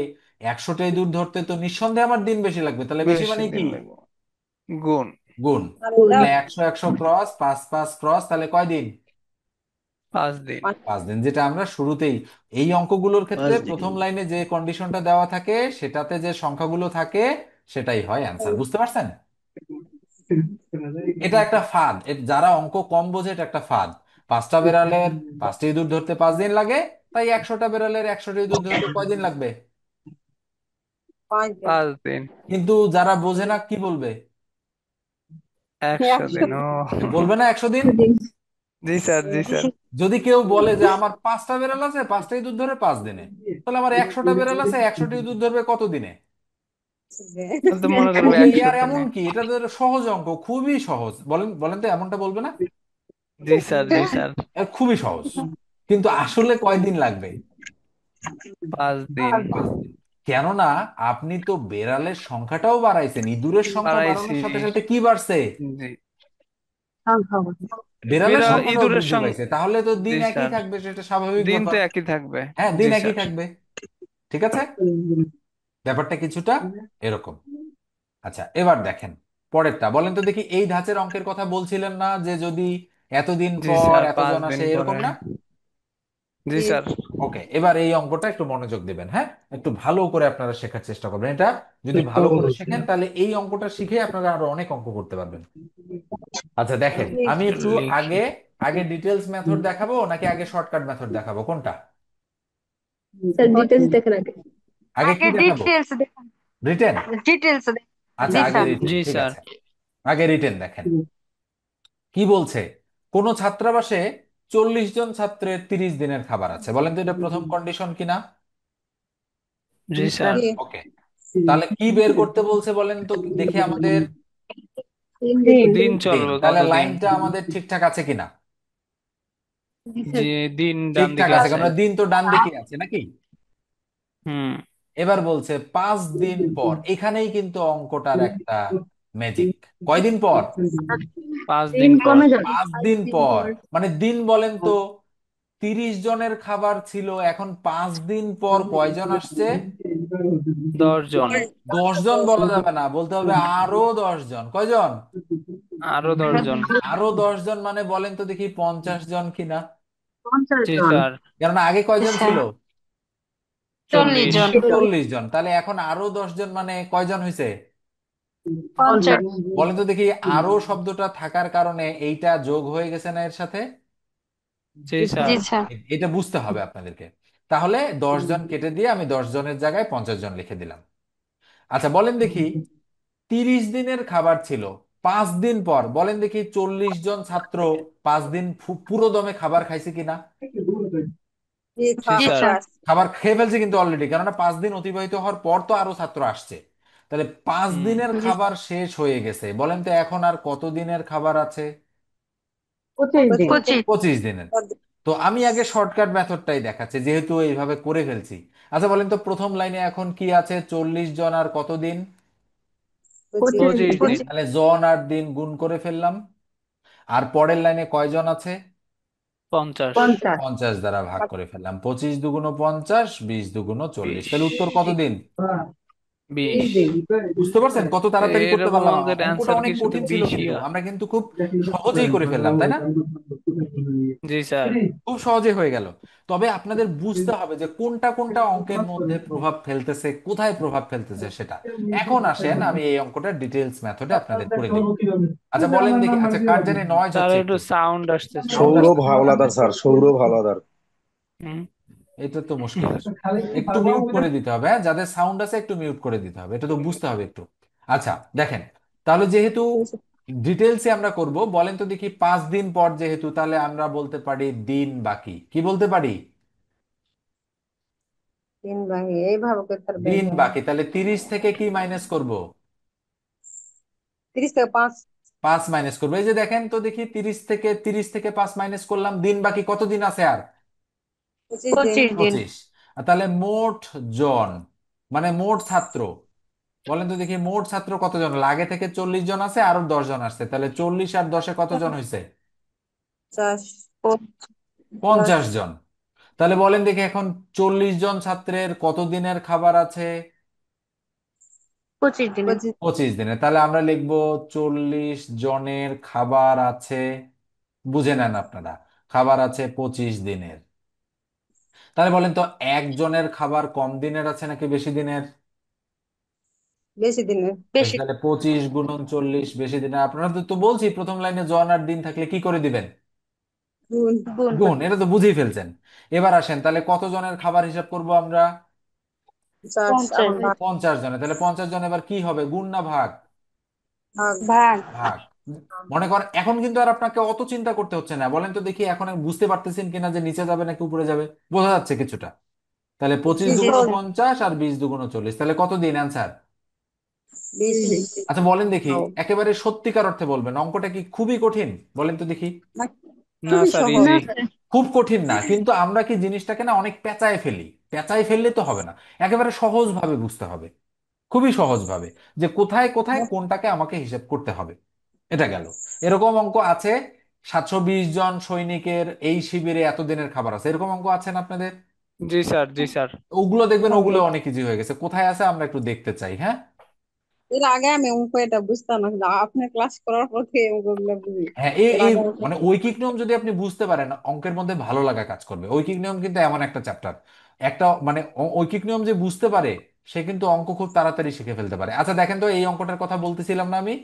100টা ইঁদুর ধরতে তো নিঃসন্দেহে আমার দিন বেশি লাগবে। তাহলে বেশি বেশি মানে দিন কি? লাগবে। গুণ। গুণ। আর এটা তাহলে 100 100 ক্রস 5 5 ক্রস, তাহলে কয় দিন? 5 দিন। 5 দিন, যেটা আমরা শুরুতেই এই অঙ্কগুলোর ক্ষেত্রে 5 দিন। প্রথম লাইনে যে কন্ডিশনটা দেওয়া থাকে সেটাতে যে সংখ্যাগুলো থাকে সেটাই হয় অ্যান্সার। বুঝতে পারছেন? এটা একটা ফাঁদ, যারা অঙ্ক কম বোঝে এটা একটা ফাঁদ। 5টা বেড়ালের 5টি ইঁদুর ধরতে 5 দিন লাগে, তাই 100টা বেড়ালের 100টি ইঁদুর ধরতে কয়দিন লাগবে? 5 দিন। 5 দিন। কিন্তু যারা বোঝে না কি বলবে? 100 দিন। ও বলবে না 100 দিন? জি স্যার, জি স্যার। যদি কেউ বলে যে আমার 5টা বেড়াল আছে 5টা ইঁদুর ধরে 5 দিনে, তাহলে আমার 100টা বেড়াল আছে 100টি ইঁদুর ধরবে কত দিনে? তাহলে তো মনে করবো বলবে একশো ইয়ার দিনে এমন কি, এটা তো সহজ অঙ্ক, খুবই সহজ। বলেন বলেন তো, এমনটা বলবে না? জি স্যার, জি স্যার। খুবই সহজ। কিন্তু আসলে কয়দিন লাগবে? 5 দিন। 5 দিন। কেননা আপনি তো বেড়ালের সংখ্যাটাও বাড়াইছেন, ইঁদুরের সংখ্যা বাড়াইছি। বাড়ানোর সাথে সাথে কি বাড়ছে? জি। বেড়ালের সংখ্যাটাও ইঁদুরের বৃদ্ধি পাইছে, তাহলে তো জি দিন একই স্যার, থাকবে, সেটা স্বাভাবিক দিন তো ব্যাপার। একই থাকবে। হ্যাঁ, দিন জি একই স্যার। থাকবে। ঠিক আছে, ব্যাপারটা কিছুটা এরকম। আচ্ছা, এবার দেখেন পরেরটা। বলেন তো দেখি, এই ধাঁচের অঙ্কের কথা বলছিলেন না যে যদি এতদিন জি পর স্যার, পাঁচ এতজন দিন আসে, এরকম পরে। না? জি স্যার। ওকে, এবার এই অঙ্কটা একটু মনোযোগ দিবেন, হ্যাঁ, একটু ভালো করে আপনারা শেখার চেষ্টা করবেন। এটা যদি ভালো করে শেখেন তাহলে এই অঙ্কটা শিখে আপনারা আরো অনেক অঙ্ক করতে পারবেন। আচ্ছা দেখেন, আমি একটু একটু লিখি। আগে আগে ডিটেলস মেথড দেখাবো নাকি আগে শর্টকাট মেথড দেখাবো, কোনটা? স্যার ডিটেলস দেখেন আগে। আগে কি আগে দেখাবো? ডিটেলস দেখুন। রিটেন? ডিটেলস দেখুন। আচ্ছা, জি আগে স্যার। রিটেন, জি ঠিক স্যার। আছে। আগে রিটেন দেখেন কি বলছে। কোন ছাত্রাবাসে 40 জন ছাত্রের 30 দিনের খাবার আছে। বলেন তো এটা প্রথম কন্ডিশন কিনা? জি স্যার। জি। ওকে, তাহলে কি বের করতে বলছে বলেন তো দেখি আমাদের? দিন দিন। চলবে তাহলে কতদিন? লাইনটা আমাদের ঠিকঠাক আছে কিনা? জি, দিন ডান ঠিকঠাক দিকে আছে, আছে। কারণ দিন তো ডান দিকে আছে নাকি? হুম। এবার বলছে 5 দিন পর, এখানেই কিন্তু অঙ্কটার একটা ম্যাজিক। কয়দিন পর? 5 দিন পর। 5 দিন পর। মানে দিন বলেন তো, 30 জনের খাবার ছিল, এখন 5 দিন পর কয়জন আসছে? 10 জন। 10 জন বলা যাবে না, বলতে হবে আরো 10 জন। কয়জন? আরো 10 জন। আরো 10 জন, মানে বলেন তো দেখি 50 জন কিনা? জি স্যার। কেননা আগে কয়জন আচ্ছা, ছিল? 40। 40 জন। 40 জন। তাহলে এখন আরো 10 জন মানে কয়জন হয়েছে? 50। বলেন তো দেখি, আরো শব্দটা থাকার কারণে এইটা যোগ হয়ে গেছে না এর সাথে? জি জি স্যার। স্যার। এটা বুঝতে হবে আপনাদেরকে। তাহলে 10 জন কেটে দিয়ে আমি 10 জনের জায়গায় 50 জন লিখে দিলাম। আচ্ছা বলেন দেখি, 30 দিনের খাবার ছিল, 5 দিন পর বলেন দেখি 40 জন ছাত্র 5 দিন পুরো দমে খাবার খাইছে কিনা? জি জি জি স্যার। স্যার। খাবার খেয়ে ফেলছে কিন্তু অলরেডি, কেননা 5 দিন অতিবাহিত হওয়ার পর তো আরো ছাত্র আসছে। তাহলে পাঁচ হুম। দিনের জি খাবার শেষ হয়ে গেছে, বলেন তো এখন আর কত দিনের খাবার আছে? 25 দিন। 25। 25 দিনের। তো আমি আগে শর্টকাট মেথডটাই দেখাচ্ছি যেহেতু এইভাবে করে ফেলছি। আচ্ছা বলেন তো, প্রথম লাইনে এখন কি আছে? 40 জন আর কত দিন? 25 দিন। 25 দিন। তাহলে জন আর দিন গুণ করে ফেললাম। আর পরের লাইনে কয়জন আছে? 50। 50 দ্বারা ভাগ করে ফেললাম। 25 দুগুণ 50, 20 দুগুণ 40, 20। তাহলে উত্তর কত দিন? 20। বুঝতে পারছেন কত তাড়াতাড়ি করতে এরকম পারলাম? অঙ্কের অঙ্কটা অ্যান্সার কি অনেক শুধু কঠিন ছিল 20ই কিন্তু হয়? আমরা কিন্তু খুব সহজেই করে ফেললাম, তাই না? জি স্যার। খুব সহজে হয়ে গেল। তবে আপনাদের বুঝতে হবে যে কোনটা কোনটা অঙ্কের মধ্যে প্রভাব ফেলতেছে, কোথায় প্রভাব ফেলতেছে সেটা। এখন আসেন আমি এই অঙ্কটা ডিটেলস মেথডে আপনাদের করে দিব। আচ্ছা বলেন দেখি, আচ্ছা কার জানি নয়েজ স্যার হচ্ছে একটু একটু? সাউন্ড আসতেছে। সাউন্ড সৌরভ আসছে? হাওলাদার স্যার, সৌরভ হাওলাদার। হুম। এটা তো মুশকিল আসলে। একটু মিউট করে দিতে হবে, হ্যাঁ, যাদের সাউন্ড আছে একটু মিউট করে দিতে হবে, এটা তো বুঝতে হবে একটু। আচ্ছা দেখেন, তাহলে যেহেতু ডিটেলসে আমরা করব, বলেন তো দেখি 5 দিন পর যেহেতু, তাহলে আমরা বলতে পারি দিন বাকি। কি বলতে পারি? দিন ভাঙে এইভাবে করে তার বের দিন হয়। বাকি। তাহলে 30 থেকে কি মাইনাস করব? 30 থেকে 5। 5 মাইনাস করবো। এই যে দেখেন তো দেখি, 30 থেকে 5 মাইনাস করলাম, দিন বাকি কত দিন আছে আর? 25 দিন। 25 দিন। 25। আর তাহলে মোট জন, মানে মোট ছাত্র, বলেন তো দেখি মোট ছাত্র কতজন? আগে থেকে 40 জন আছে, আরো 10 জন আসছে, তাহলে 40 আর 10-এ কতজন হয়েছে? 50। 50 জন। তাহলে বলেন দেখি এখন 40 জন ছাত্রের কত দিনের খাবার আছে? 25 দিনে। 25 দিনের। তাহলে আমরা লিখবো 40 জনের খাবার আছে, বুঝে নেন আপনারা, খাবার আছে 25 দিনের। তাহলে বলেন তো একজনের খাবার কম দিনের আছে নাকি বেশি দিনের? বেশি দিনের। বেশি। তাহলে 25 × 40 বেশি দিনের। আপনারা তো বলছি প্রথম লাইনে জন আর দিন থাকলে কি করে দিবেন? গুণ। গুণ। এটা তো বুঝেই ফেলছেন। এবার আসেন, তাহলে কত জনের খাবার হিসাব করব আমরা? 50 জনের। তাহলে 50 জন এবার কি হবে, গুণ না ভাগ? ভাগ। ভাগ। মনে করেন এখন কিন্তু আর আপনাকে অত চিন্তা করতে হচ্ছে না। বলেন তো দেখি এখন বুঝতে পারতেছেন কিনা যে নিচে যাবে নাকি উপরে যাবে? বোঝা যাচ্ছে কিছুটা? তাহলে পঁচিশ জি জি দুগুণ স্যার। 50 আর 20 2 × 40, তাহলে কত দিন অ্যান্সার? 20। আচ্ছা বলেন দেখি, ও, একেবারে সত্যিকার অর্থে বলবেন, অঙ্কটা কি খুবই কঠিন? বলেন তো দেখি। না, না খুবই স্যার, সহজ। ইজি। খুব কঠিন না, কিন্তু আমরা কি জিনিসটাকে না অনেক পেঁচায় ফেলি। পেঁচায় ফেললে তো হবে না, একেবারে সহজ ভাবে বুঝতে হবে। খুবই সহজ ভাবে, যে কোথায় কোথায় কোনটাকে আমাকে হিসেব করতে হবে। এটা গেল। এরকম অঙ্ক আছে, 720 জন সৈনিকের এই শিবিরে এত দিনের খাবার আছে, এরকম অঙ্ক আছে না আপনাদের? জি স্যার, জি স্যার। ওগুলো দেখবেন, ওগুলো হবে। অনেক ইজি হয়ে গেছে। কোথায় আছে আমরা একটু দেখতে চাই, হ্যাঁ? এর আগে আমি অঙ্ক এটা বুঝতাম না, কিন্তু আপনি ক্লাস করার পর থেকে অঙ্কগুলো বুঝি। হ্যাঁ, এই এর এই আগে মানে ঐকিক নিয়ম যদি আপনি বুঝতে পারেন, অঙ্কের মধ্যে ভালো লাগা কাজ করবে। ঐকিক নিয়ম কিন্তু এমন একটা চ্যাপ্টার, একটা মানে ঐকিক নিয়ম যে বুঝতে পারে, সে কিন্তু অঙ্ক খুব তাড়াতাড়ি শিখে ফেলতে পারে। আচ্ছা দেখেন তো, এই অঙ্কটার কথা বলতেছিলাম না আমি?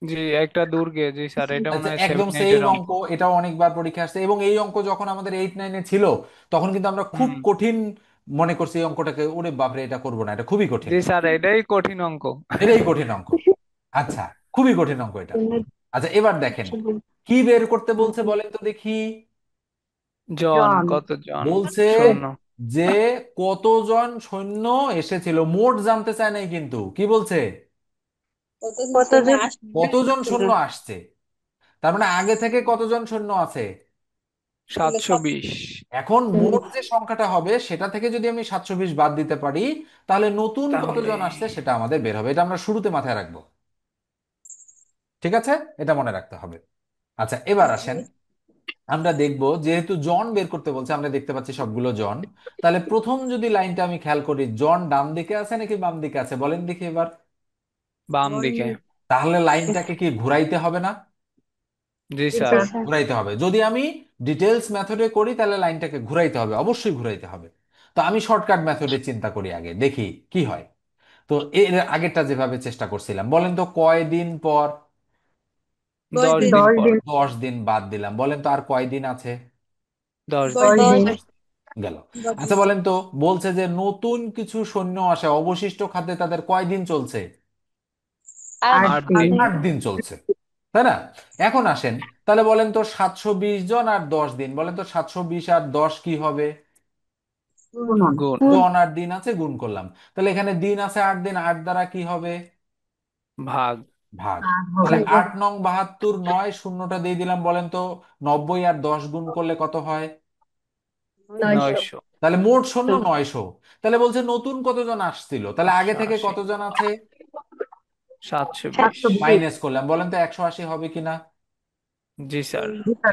জি, একটা দুর্গে, জি স্যার, এটা মনে আচ্ছা, হয় একদম 7 8 সেম এর অঙ্ক। অঙ্ক, এটাও অনেকবার পরীক্ষা আসছে। এবং এই অঙ্ক যখন আমাদের 8 9-এ ছিল, তখন কিন্তু আমরা খুব হুম। কঠিন মনে করছি এই অঙ্কটাকে। ওরে বাপরে, এটা করবো না, এটা খুবই কঠিন। জি স্যার, এটাই কঠিন অঙ্ক। এটাই কঠিন অঙ্ক। আচ্ছা, খুবই কঠিন অঙ্ক এটা। আচ্ছা এবার দেখেন, কি বের করতে বলছে বলেন তো দেখি। জন, কতজন বলছে শূন্য। যে কতজন সৈন্য এসেছিল, মোট জানতে চায় নাই কিন্তু। কি বলছে? কতদিন সৈন্য কতজন সৈন্য আসবে আসছে। তার মানে আগে থেকে কতজন সৈন্য আছে। তাহলে 720। এখন মোট যে সংখ্যাটা হবে সেটা থেকে যদি আমি 720 বাদ দিতে পারি, তাহলে নতুন তাহলে কতজন আসছে সেটা আমাদের বের হবে। এটা আমরা শুরুতে মাথায় রাখবো। ঠিক আছে, এটা মনে রাখতে হবে। আচ্ছা এবার আসেন, আমরা দেখব যেহেতু জন বের করতে বলছে, আমরা দেখতে পাচ্ছি সবগুলো জন। তাহলে প্রথম যদি লাইনটা আমি খেয়াল করি, জন ডান দিকে আছে নাকি বাম দিকে আছে বলেন দেখি এবার। বাম জন। দিকে। তাহলে লাইনটাকে কি ঘুরাইতে হবে না? জি জি স্যার। স্যার। ঘুরাইতে হবে। যদি আমি ডিটেলস মেথডে করি তাহলে লাইনটাকে ঘুরাইতে হবে, অবশ্যই ঘুরাইতে হবে। তো আমি শর্টকাট মেথডে চিন্তা করি আগে, দেখি কি হয়। তো এর আগেরটা যেভাবে চেষ্টা করছিলাম, বলেন তো কয়দিন পর? 10 10 দিন। দিন পর। 10 দিন বাদ দিলাম। বলেন তো আর কয়দিন আছে? 10 দিন। 10 দিন। গেল। 10 আচ্ছা বলেন তো, বলছে যে নতুন কিছু সৈন্য আসে, অবশিষ্ট খাদ্যে তাদের কয়দিন চলছে? 8 দিন। 8 দিন চলছে, তাই না? এখন আসেন, তাহলে বলেন তো 720 জন আর 10 দিন, বলেন তো 720 আর 10 কি হবে? গুণ। জন আর দিন আছে, গুণ করলাম। তাহলে এখানে দিন আছে 8 দিন, 8 দ্বারা কি হবে? ভাগ। ভাগ। তাহলে 8 9 72, 9 শূন্যটা দিয়ে দিলাম। বলেন তো 90 আর 10 গুণ করলে কত হয়? 900। 900। তাহলে মোট সৈন্য 900। তাহলে বলছে নতুন কতজন আসছিল, তাহলে আগে থেকে 180। কতজন আছে? 720। মাইনাস করলাম। বলেন তো 180 হবে কিনা? জি স্যার।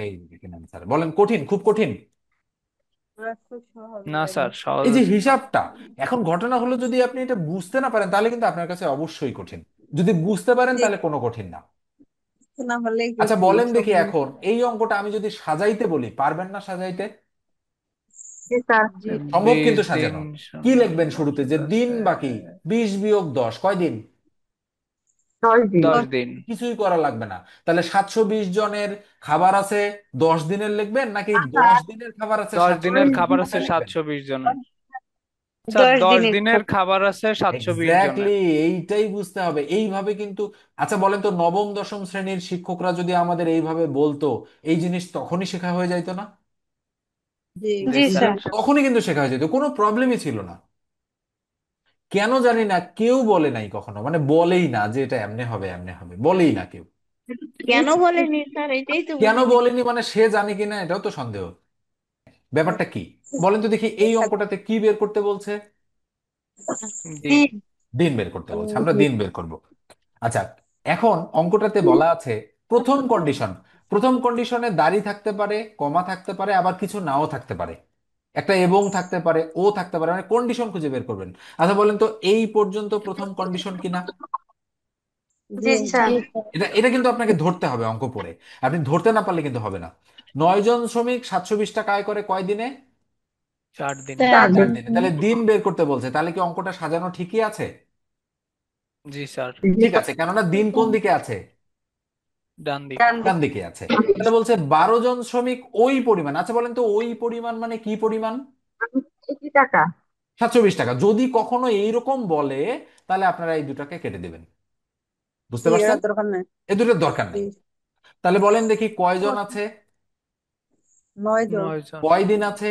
এই দেখেন আনসার। বলেন কঠিন, খুব কঠিন? খুব সহজ না লাগে। স্যার, সহজ এই যে আছে স্যার। হিসাবটা, এখন ঘটনা হলো যদি আপনি এটা বুঝতে না পারেন তাহলে কিন্তু আপনার কাছে অবশ্যই কঠিন। যদি বুঝতে পারেন তাহলে কোনো কঠিন না। না হলে আচ্ছা কঠিন বলেন সব। দেখি, এখন এই অঙ্কটা আমি যদি সাজাইতে বলি, পারবেন না সাজাইতে? জি। সম্ভব বিশ কিন্তু দিন সাজানো। কি শূন্য লিখবেন শুরুতে, যে 10 দিন বাকি 20 - 10 কয়দিন? 10 দিন। কিছুই করা লাগবে না। তাহলে 720 জনের খাবার আছে 10 দিনের লিখবেন, নাকি 10 দিনের খাবার আছে 10 দিনের 720 খাবার আছে জনের লিখবেন? 720 জনের। স্যার, 10 দিনের খাবার আছে 720 জনের। এক্স্যাক্টলি, এইটাই বুঝতে হবে এইভাবে কিন্তু। আচ্ছা বলেন তো, নবম দশম শ্রেণীর শিক্ষকরা যদি আমাদের এইভাবে বলতো, এই জিনিস তখনই শেখা হয়ে যাইতো না? জি। জি স্যার। তখনই কিন্তু শেখা হয়ে যেত, কোনো প্রবলেমই ছিল না। কেন জানি না কেউ বলে নাই কখনো, মানে বলেই না যে এটা এমনি হবে এমনি হবে, বলেই না কেউ। কেন বলেনি স্যার, এটাই তো কেন বুঝিনি। বলেনি মানে সে জানে কিনা এটাও তো সন্দেহ। ব্যাপারটা কি বলেন তো দেখি, এই অঙ্কটাতে কি বের করতে বলছে? দিন। দিন বের করতে বলছে, আমরা দিন বের করব। আচ্ছা, এখন অঙ্কটাতে বলা আছে প্রথম কন্ডিশন। প্রথম কন্ডিশনে দাড়ি থাকতে পারে, কমা থাকতে পারে, আবার কিছু নাও থাকতে পারে, একটা এবং থাকতে পারে, ও থাকতে পারে, মানে কন্ডিশন খুঁজে বের করবেন। আচ্ছা বলেন তো এই পর্যন্ত প্রথম কন্ডিশন কিনা? জি স্যার। এটা এটা কিন্তু আপনাকে ধরতে হবে অঙ্ক পড়ে। আপনি ধরতে না পারলে কিন্তু হবে না। 9 জন শ্রমিক 720 টাকা আয় করে কয় দিনে? 4 দিনে। 4 দিনে। তাহলে দিন বের করতে বলছে, তাহলে কি অঙ্কটা সাজানো ঠিকই আছে? জি স্যার। ঠিক আছে, কেননা দিন কোন দিকে আছে? ডান দিকে। ডান দিকে আছে। তাহলে বলছে 12 জন শ্রমিক ওই পরিমাণ। আচ্ছা বলেন তো ওই পরিমাণ মানে কি পরিমাণ? 720 টাকা। যদি কখনো এইরকম বলে তাহলে আপনারা এই দুটাকে কেটে দেবেন। বুঝতে পারছেন? দরকার নেই। এই দুটোর দরকার নেই। তাহলে বলেন দেখি কয়জন আছে, 9 জন। 9 জন। কয় দিন আছে?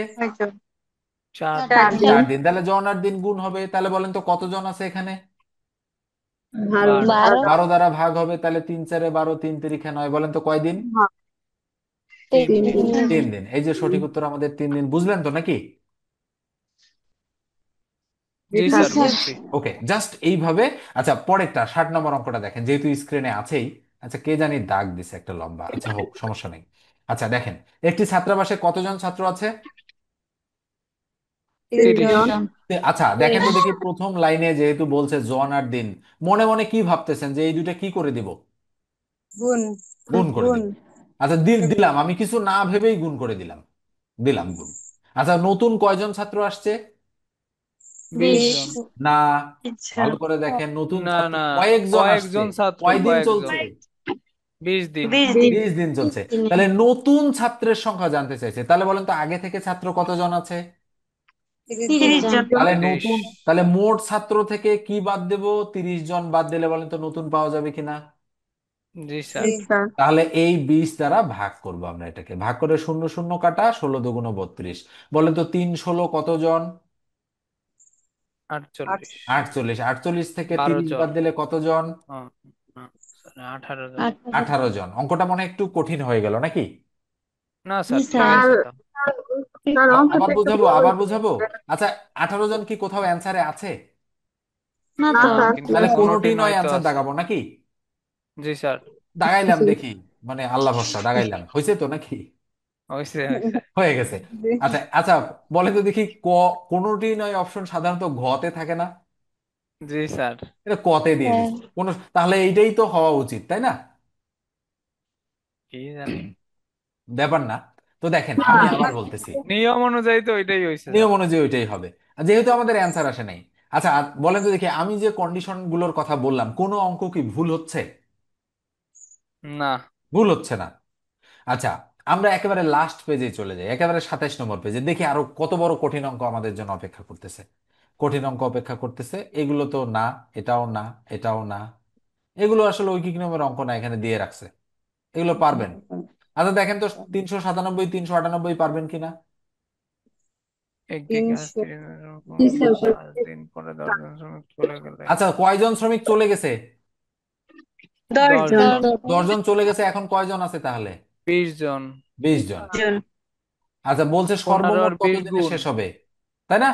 4 দিন। 4 দিন। তাহলে জন আর দিন গুণ হবে। তাহলে বলেন তো কতজন আছে এখানে? 12। 12 দ্বারা ভাগ হবে, তাহলে 3 4 12, 3 3 9। বলেন তো কয় দিন? 3 দিন। 3 দিন। এই যে সঠিক উত্তর আমাদের 3 দিন। বুঝলেন তো নাকি? জি স্যার, বুঝছি। ওকে, জাস্ট এইভাবে। আচ্ছা পরেরটা 60 নম্বর অঙ্কটা দেখেন, যেহেতু স্ক্রিনে আছেই। আচ্ছা কে জানি দাগ দিছে একটা লম্বা, আচ্ছা হোক সমস্যা নেই। আচ্ছা দেখেন, একটি ছাত্রাবাসে কতজন ছাত্র আছে? 30। আচ্ছা দেখেন তো দেখি প্রথম লাইনে যেহেতু বলছে জন আর দিন, মনে মনে কি ভাবতেছেন যে এই দুইটা কি করে দিব? গুণ। গুণ করে দিব। আচ্ছা দিলাম, আমি কিছু না ভেবেই গুণ করে দিলাম। দিলাম গুণ। আচ্ছা নতুন কয়জন ছাত্র আসছে? 20 জন। না, ভালো করে দেখেন, নতুন না ছাত্র না, কয়েকজন আসছে। কয়েকজন ছাত্র, কয়দিন কয়েকজন। চলছে? 20 দিন। 20 দিন চলছে। তাহলে নতুন ছাত্রের সংখ্যা জানতে চাইছে, তাহলে বলেন তো আগে থেকে ছাত্র কতজন আছে? 30 জন। তাহলে 30। নতুন, তাহলে মোট ছাত্র থেকে কি বাদ দেব? 30 জন বাদ দিলে বলেন তো নতুন পাওয়া যাবে কিনা? জি স্যার। তাহলে এই 20 দ্বারা ভাগ করব আমরা, এটাকে ভাগ করে শূন্য শূন্য কাটা, 16 × 2 = 32। বলেন তো 3 × 16 কতজন? 48। 48। 48 থেকে 30 12 জন। বাদ দিলে কতজন? ও, না, স্যার, 18 জন। 18 জন। অঙ্কটা মনে হয় একটু কঠিন হয়ে গেল নাকি? না স্যার, ঠিক আছে তো। আবার বুঝাবো, আবার বুঝাবো। আচ্ছা 18 জন কি কোথাও অ্যান্সারে আছে? কিন্তু তাহলে কোনোটি কোনোটি নয় নয়তো অ্যান্সার আছে। দাগাবো নাকি? জি স্যার। দাগাইলাম দেখি, মানে আল্লাহ ভরসা দাগাইলাম, হয়েছে তো নাকি? হয়েছে, হয়েছে। হয়ে গেছে। আচ্ছা আচ্ছা, বলে তো দেখি কোনোটি নয় অপশন সাধারণত ঘতে থাকে না? জি স্যার। এটা কতে দিয়ে দিচ্ছে কোন, তাহলে এইটাই তো হওয়া উচিত তাই না? কি জানি। ব্যাপার না। তো দেখেন আমি আবার বলতেছি, নিয়ম অনুযায়ী তো ওইটাই হয়েছে স্যার। নিয়ম অনুযায়ী ওইটাই হবে। আর যেহেতু আমাদের অ্যান্সার আসে নাই। আচ্ছা বলেন তো দেখি, আমি যে কন্ডিশন গুলোর কথা বললাম কোনো অঙ্ক কি ভুল হচ্ছে? না। ভুল হচ্ছে না। আচ্ছা আমরা একেবারে লাস্ট পেজে চলে যাই, একেবারে 27 নম্বর পেজে দেখি আরো কত বড় কঠিন অঙ্ক আমাদের জন্য অপেক্ষা করতেছে। কঠিন অঙ্ক অপেক্ষা করতেছে, এগুলো তো না, এটাও না, এটাও না। এগুলো আসলে ঐকিক নিয়মের অঙ্ক না, এখানে দিয়ে রাখছে। এগুলো পারবেন। আচ্ছা দেখেন তো 397 398 পারবেন কিনা? একদিকে 300। 5 দিন পরে 10 জন শ্রমিক চলে গেলে। আচ্ছা কয়জন শ্রমিক চলে গেছে? 10 জন। 10 জন চলে গেছে, এখন কয়জন আছে তাহলে? 20 জন। 20 জন। জন। আচ্ছা বলছে 15 সর্বমোট আর কত 20 দিনে গুণ। শেষ হবে, তাই না?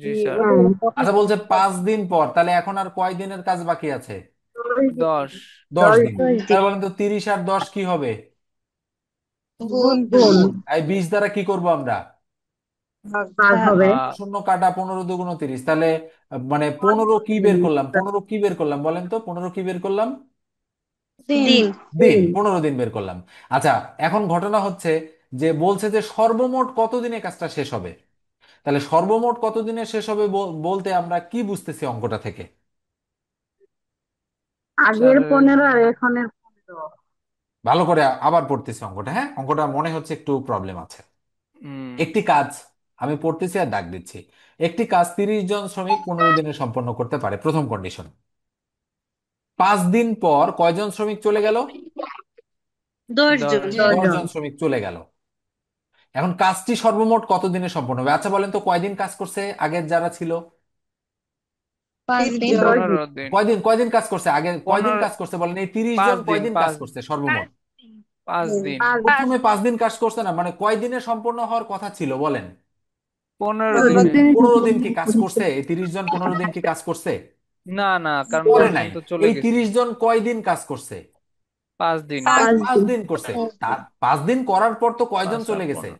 জি স্যার। আচ্ছা বলছে 5 দিন পর, তাহলে এখন আর কয় দিনের কাজ বাকি আছে? 10। 10 দিন। তাহলে বলেন তো 30 আর 10 কি হবে? গুণ। গুণ। এই 20 দ্বারা কি করব আমরা? ভাগ। ভাগ। শূন্য কাটা, 15 × 2 = 30। তাহলে মানে 15 কি বের করলাম? 15 কি বের করলাম বলেন তো? 15 কি বের করলাম? দিন। দিন। 15 দিন বের করলাম। আচ্ছা এখন ঘটনা হচ্ছে যে বলছে যে সর্বমোট কতদিনে কাজটা শেষ হবে। তাহলে সর্বমোট কতদিনে শেষ হবে বলতে আমরা কি বুঝতেছি অঙ্কটা থেকে? স্যার, ভালো করে আবার পড়তেছি অঙ্কটা, হ্যাঁ অঙ্কটা মনে হচ্ছে একটু প্রবলেম আছে। হুম, একটি কাজ, আমি পড়তেছি আর দাগ দিচ্ছি। একটি কাজ 30 জন শ্রমিক 15 দিনে সম্পন্ন করতে পারে, প্রথম কন্ডিশন। 5 দিন পর কয়জন শ্রমিক চলে গেল? 10 জন। 10 জন। 10 জন শ্রমিক চলে গেল। এখন কাজটি সর্বমোট কতদিনে সম্পন্ন হবে? আচ্ছা বলেন তো কয়দিন কাজ করছে আগের যারা ছিল? 5 দিন। 15 দিন। কয়দিন কয়দিন কাজ করছে আগে, কয়দিন 15। কাজ করছে বলেন, এই 30 জন 5 দিন। কয়দিন কাজ 5। করছে সর্বমোট? 5 দিন। প্রথমে 5 দিন কাজ করছে না, মানে কয়দিনে সম্পূর্ণ হওয়ার কথা ছিল বলেন? 15 দিনে। 15 দিন কি কাজ করছে? এই 30 জন 15 দিন কি কাজ করছে? না না, কারণ করে 10 জন নাই। তো চলে এই গেছে। 30 জন কয়দিন কাজ করছে? 5 দিন। 5 দিন করছে। তার 5 দিন করার পর তো কয়জন 5 আর চলে গেছে? 15।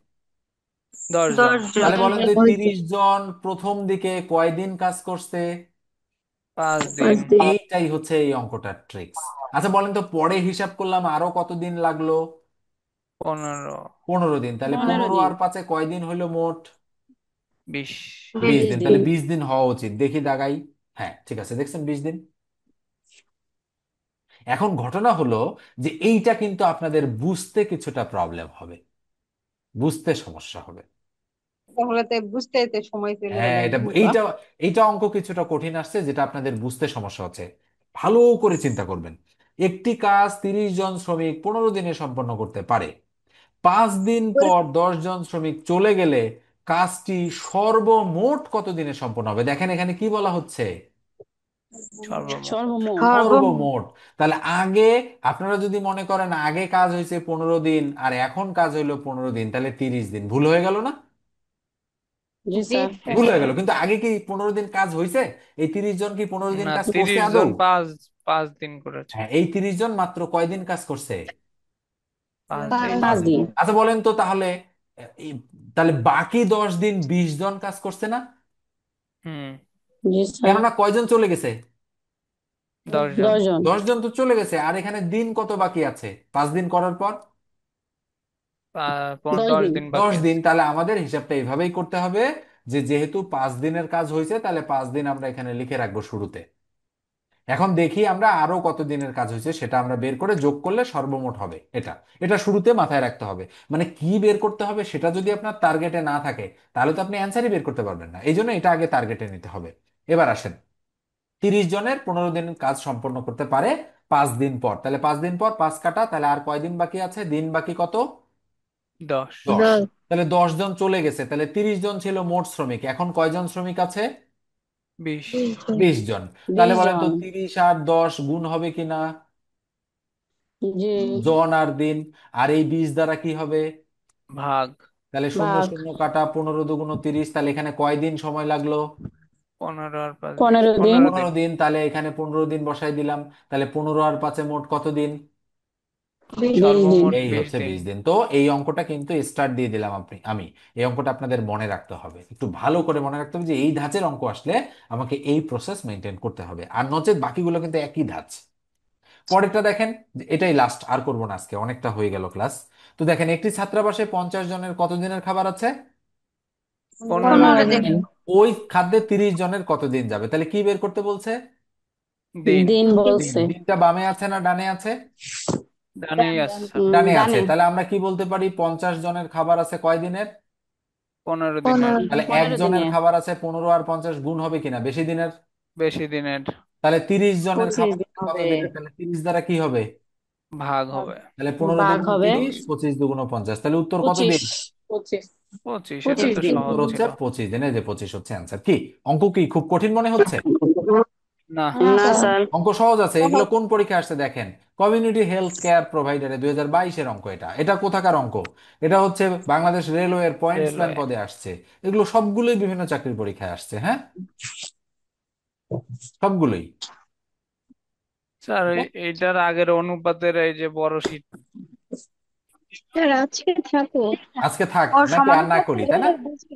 10 জন। 10 জন। তাহলে বলেন তো 30 জন প্রথম দিকে কয়দিন কাজ করছে? 5 দিন। এইটাই হচ্ছে এই অঙ্কটার ট্রিক্স। আচ্ছা বলেন তো, পরে হিসাব করলাম আরো কতদিন লাগলো? 15। 15 দিন। তাহলে 15 আর 5-এ কয় দিন হইলো মোট? 20। 20 দিন। তাহলে 20 দিন হওয়া উচিত, দেখি দাগাই। হ্যাঁ ঠিক আছে, দেখছেন 20 দিন। এখন ঘটনা হলো যে এইটা কিন্তু আপনাদের বুঝতে কিছুটা প্রবলেম হবে, বুঝতে সমস্যা হবে। তাহলে তো বুঝতে তো সময় চলে হ্যাঁ, যাবে। এটা এইটা এইটা অঙ্ক কিছুটা কঠিন আসছে, যেটা আপনাদের বুঝতে সমস্যা হচ্ছে। ভালো করে চিন্তা করবেন। একটি কাজ 30 জন শ্রমিক 15 দিনে সম্পন্ন করতে পারে। 5 দিন পর 10 জন শ্রমিক চলে গেলে কাজটি সর্বমোট কত দিনে সম্পন্ন হবে? দেখেন এখানে কি বলা হচ্ছে, সর্বমোট। সর্বমোট। তাহলে আগে, আপনারা যদি মনে করেন আগে কাজ হয়েছে 15 দিন আর এখন কাজ হইলো 15 দিন, তাহলে 30 দিন। ভুল হয়ে গেল না? জি ভুল স্যার। হয়ে গেল, কিন্তু আগে কি 15 দিন কাজ হয়েছে? এই 30 জন কি 15 দিন না, কাজ করছে 30 জন আদৌ? 5 দিন করেছে। হ্যাঁ, এই 30 জন মাত্র কয়দিন কাজ করছে? 5 দিন। 5 দিন। আচ্ছা বলেন তো তাহলে, এই, তাহলে বাকি 10 দিন 20 জন কাজ করছে না? হুম। কেননা কয়জন চলে গেছে? 10 জন। 10 জন তো চলে গেছে, আর এখানে দিন কত বাকি আছে 5 দিন করার পর? 10 দিন দশ বাকি দিন আছে। তাহলে আমাদের হিসাবটা এইভাবেই করতে হবে, যে যেহেতু 5 দিনের কাজ হয়েছে, তাহলে 5 দিন আমরা এখানে লিখে রাখবো শুরুতে। এখন দেখি আমরা আরো কত দিনের কাজ হয়েছে, সেটা আমরা বের করে যোগ করলে সর্বমোট হবে এটা। এটা শুরুতে মাথায় রাখতে হবে। মানে কি বের করতে হবে সেটা যদি আপনার টার্গেটে না থাকে, তাহলে তো আপনি অ্যান্সারই বের করতে পারবেন না। এই জন্য এটা আগে টার্গেটে নিতে হবে। এবার আসেন, 30 জনের 15 দিন কাজ সম্পন্ন করতে পারে 5 দিন পর। তাহলে 5 দিন পর 5 কাটা, তাহলে আর কয়দিন বাকি আছে? দিন বাকি কত? 10। 10। তাহলে 10 জন চলে গেছে, তাহলে 30 জন ছিল মোট শ্রমিক। এখন কয়জন শ্রমিক আছে? 20। 20 জন। তাহলে বলেন তো 30 আর 10 গুণ হবে কিনা? জন আর দিন। আর এই 20 দ্বারা কি হবে? ভাগ। তাহলে শূন্য শূন্য কাটা, 15 × 2 = 30। তাহলে এখানে কয়দিন সময় লাগলো? 15 আর 5 20। 15 দিন। 15 দিন। তাহলে এখানে 15 দিন বসাই দিলাম। তাহলে 15 আর 5-এ মোট কত দিন? সর্বমোট এই 20 হচ্ছে দিন। 20 দিন। তো এই অঙ্কটা কিন্তু স্টার্ট দিয়ে দিলাম আমি। এই অঙ্কটা আপনাদের মনে রাখতে হবে, একটু ভালো করে মনে রাখতে হবে, যে এই ধাঁচের অঙ্ক আসলে আমাকে এই প্রসেস মেনটেন করতে হবে, আর নচেত বাকিগুলো কিন্তু একই ধাঁচ। পরেরটা দেখেন, যে এটাই লাস্ট, আর করবো না আজকে, অনেকটা হয়ে গেল ক্লাস। তো দেখেন, একটি ছাত্রাবাসে 50 জনের কত দিনের খাবার আছে? 15 15 দিনের। দিন। ওই খাদ্যে 30 জনের কত দিন যাবে? তাহলে কি বের করতে বলছে? দিন। দিনটা বামে আছে না ডানে আছে? ডানেই আছে স্যার। ডানে আছে। তাহলে আমরা কি বলতে পারি, 50 জনের খাবার আছে কয় দিনের? 15 দিনের। তাহলে একজনের খাবার আছে 15 আর 50 গুণ হবে কিনা? বেশি দিনের। বেশি দিনের। তাহলে 30 জনের খাবার আছে কত দিনের? তাহলে 30 দ্বারা কি হবে? ভাগ হবে। তাহলে 15 × 2 = 30, 25 × 2 = 50। তাহলে উত্তর কত দিন? 25। এটা তো সহজ উত্তর হচ্ছে ছিল। 25 দিনে, যে 25 হচ্ছে অ্যান্সার। কি অঙ্ক কি খুব কঠিন মনে হচ্ছে? না। না স্যার। অঙ্ক সহজ আছে। এগুলো কোন পরীক্ষা আসছে দেখেন, কমিউনিটি হেলথ কেয়ার প্রভাইডারে 2022-এর অঙ্ক এটা। এটা কোথাকার অঙ্ক? এটা হচ্ছে বাংলাদেশ রেলওয়ের পয়েন্টসম্যান রেলওয়ে। পদে আসছে। এগুলো সবগুলোই বিভিন্ন চাকরির পরীক্ষায় আসছে, হ্যাঁ, সবগুলোই। স্যার এইটার আগের অনুপাতের এই যে বড় শীট। স্যার আজকে থাকো। আজকে থাক ওর নাকি আর না সমানুপাতে করি, তাই না? বুঝি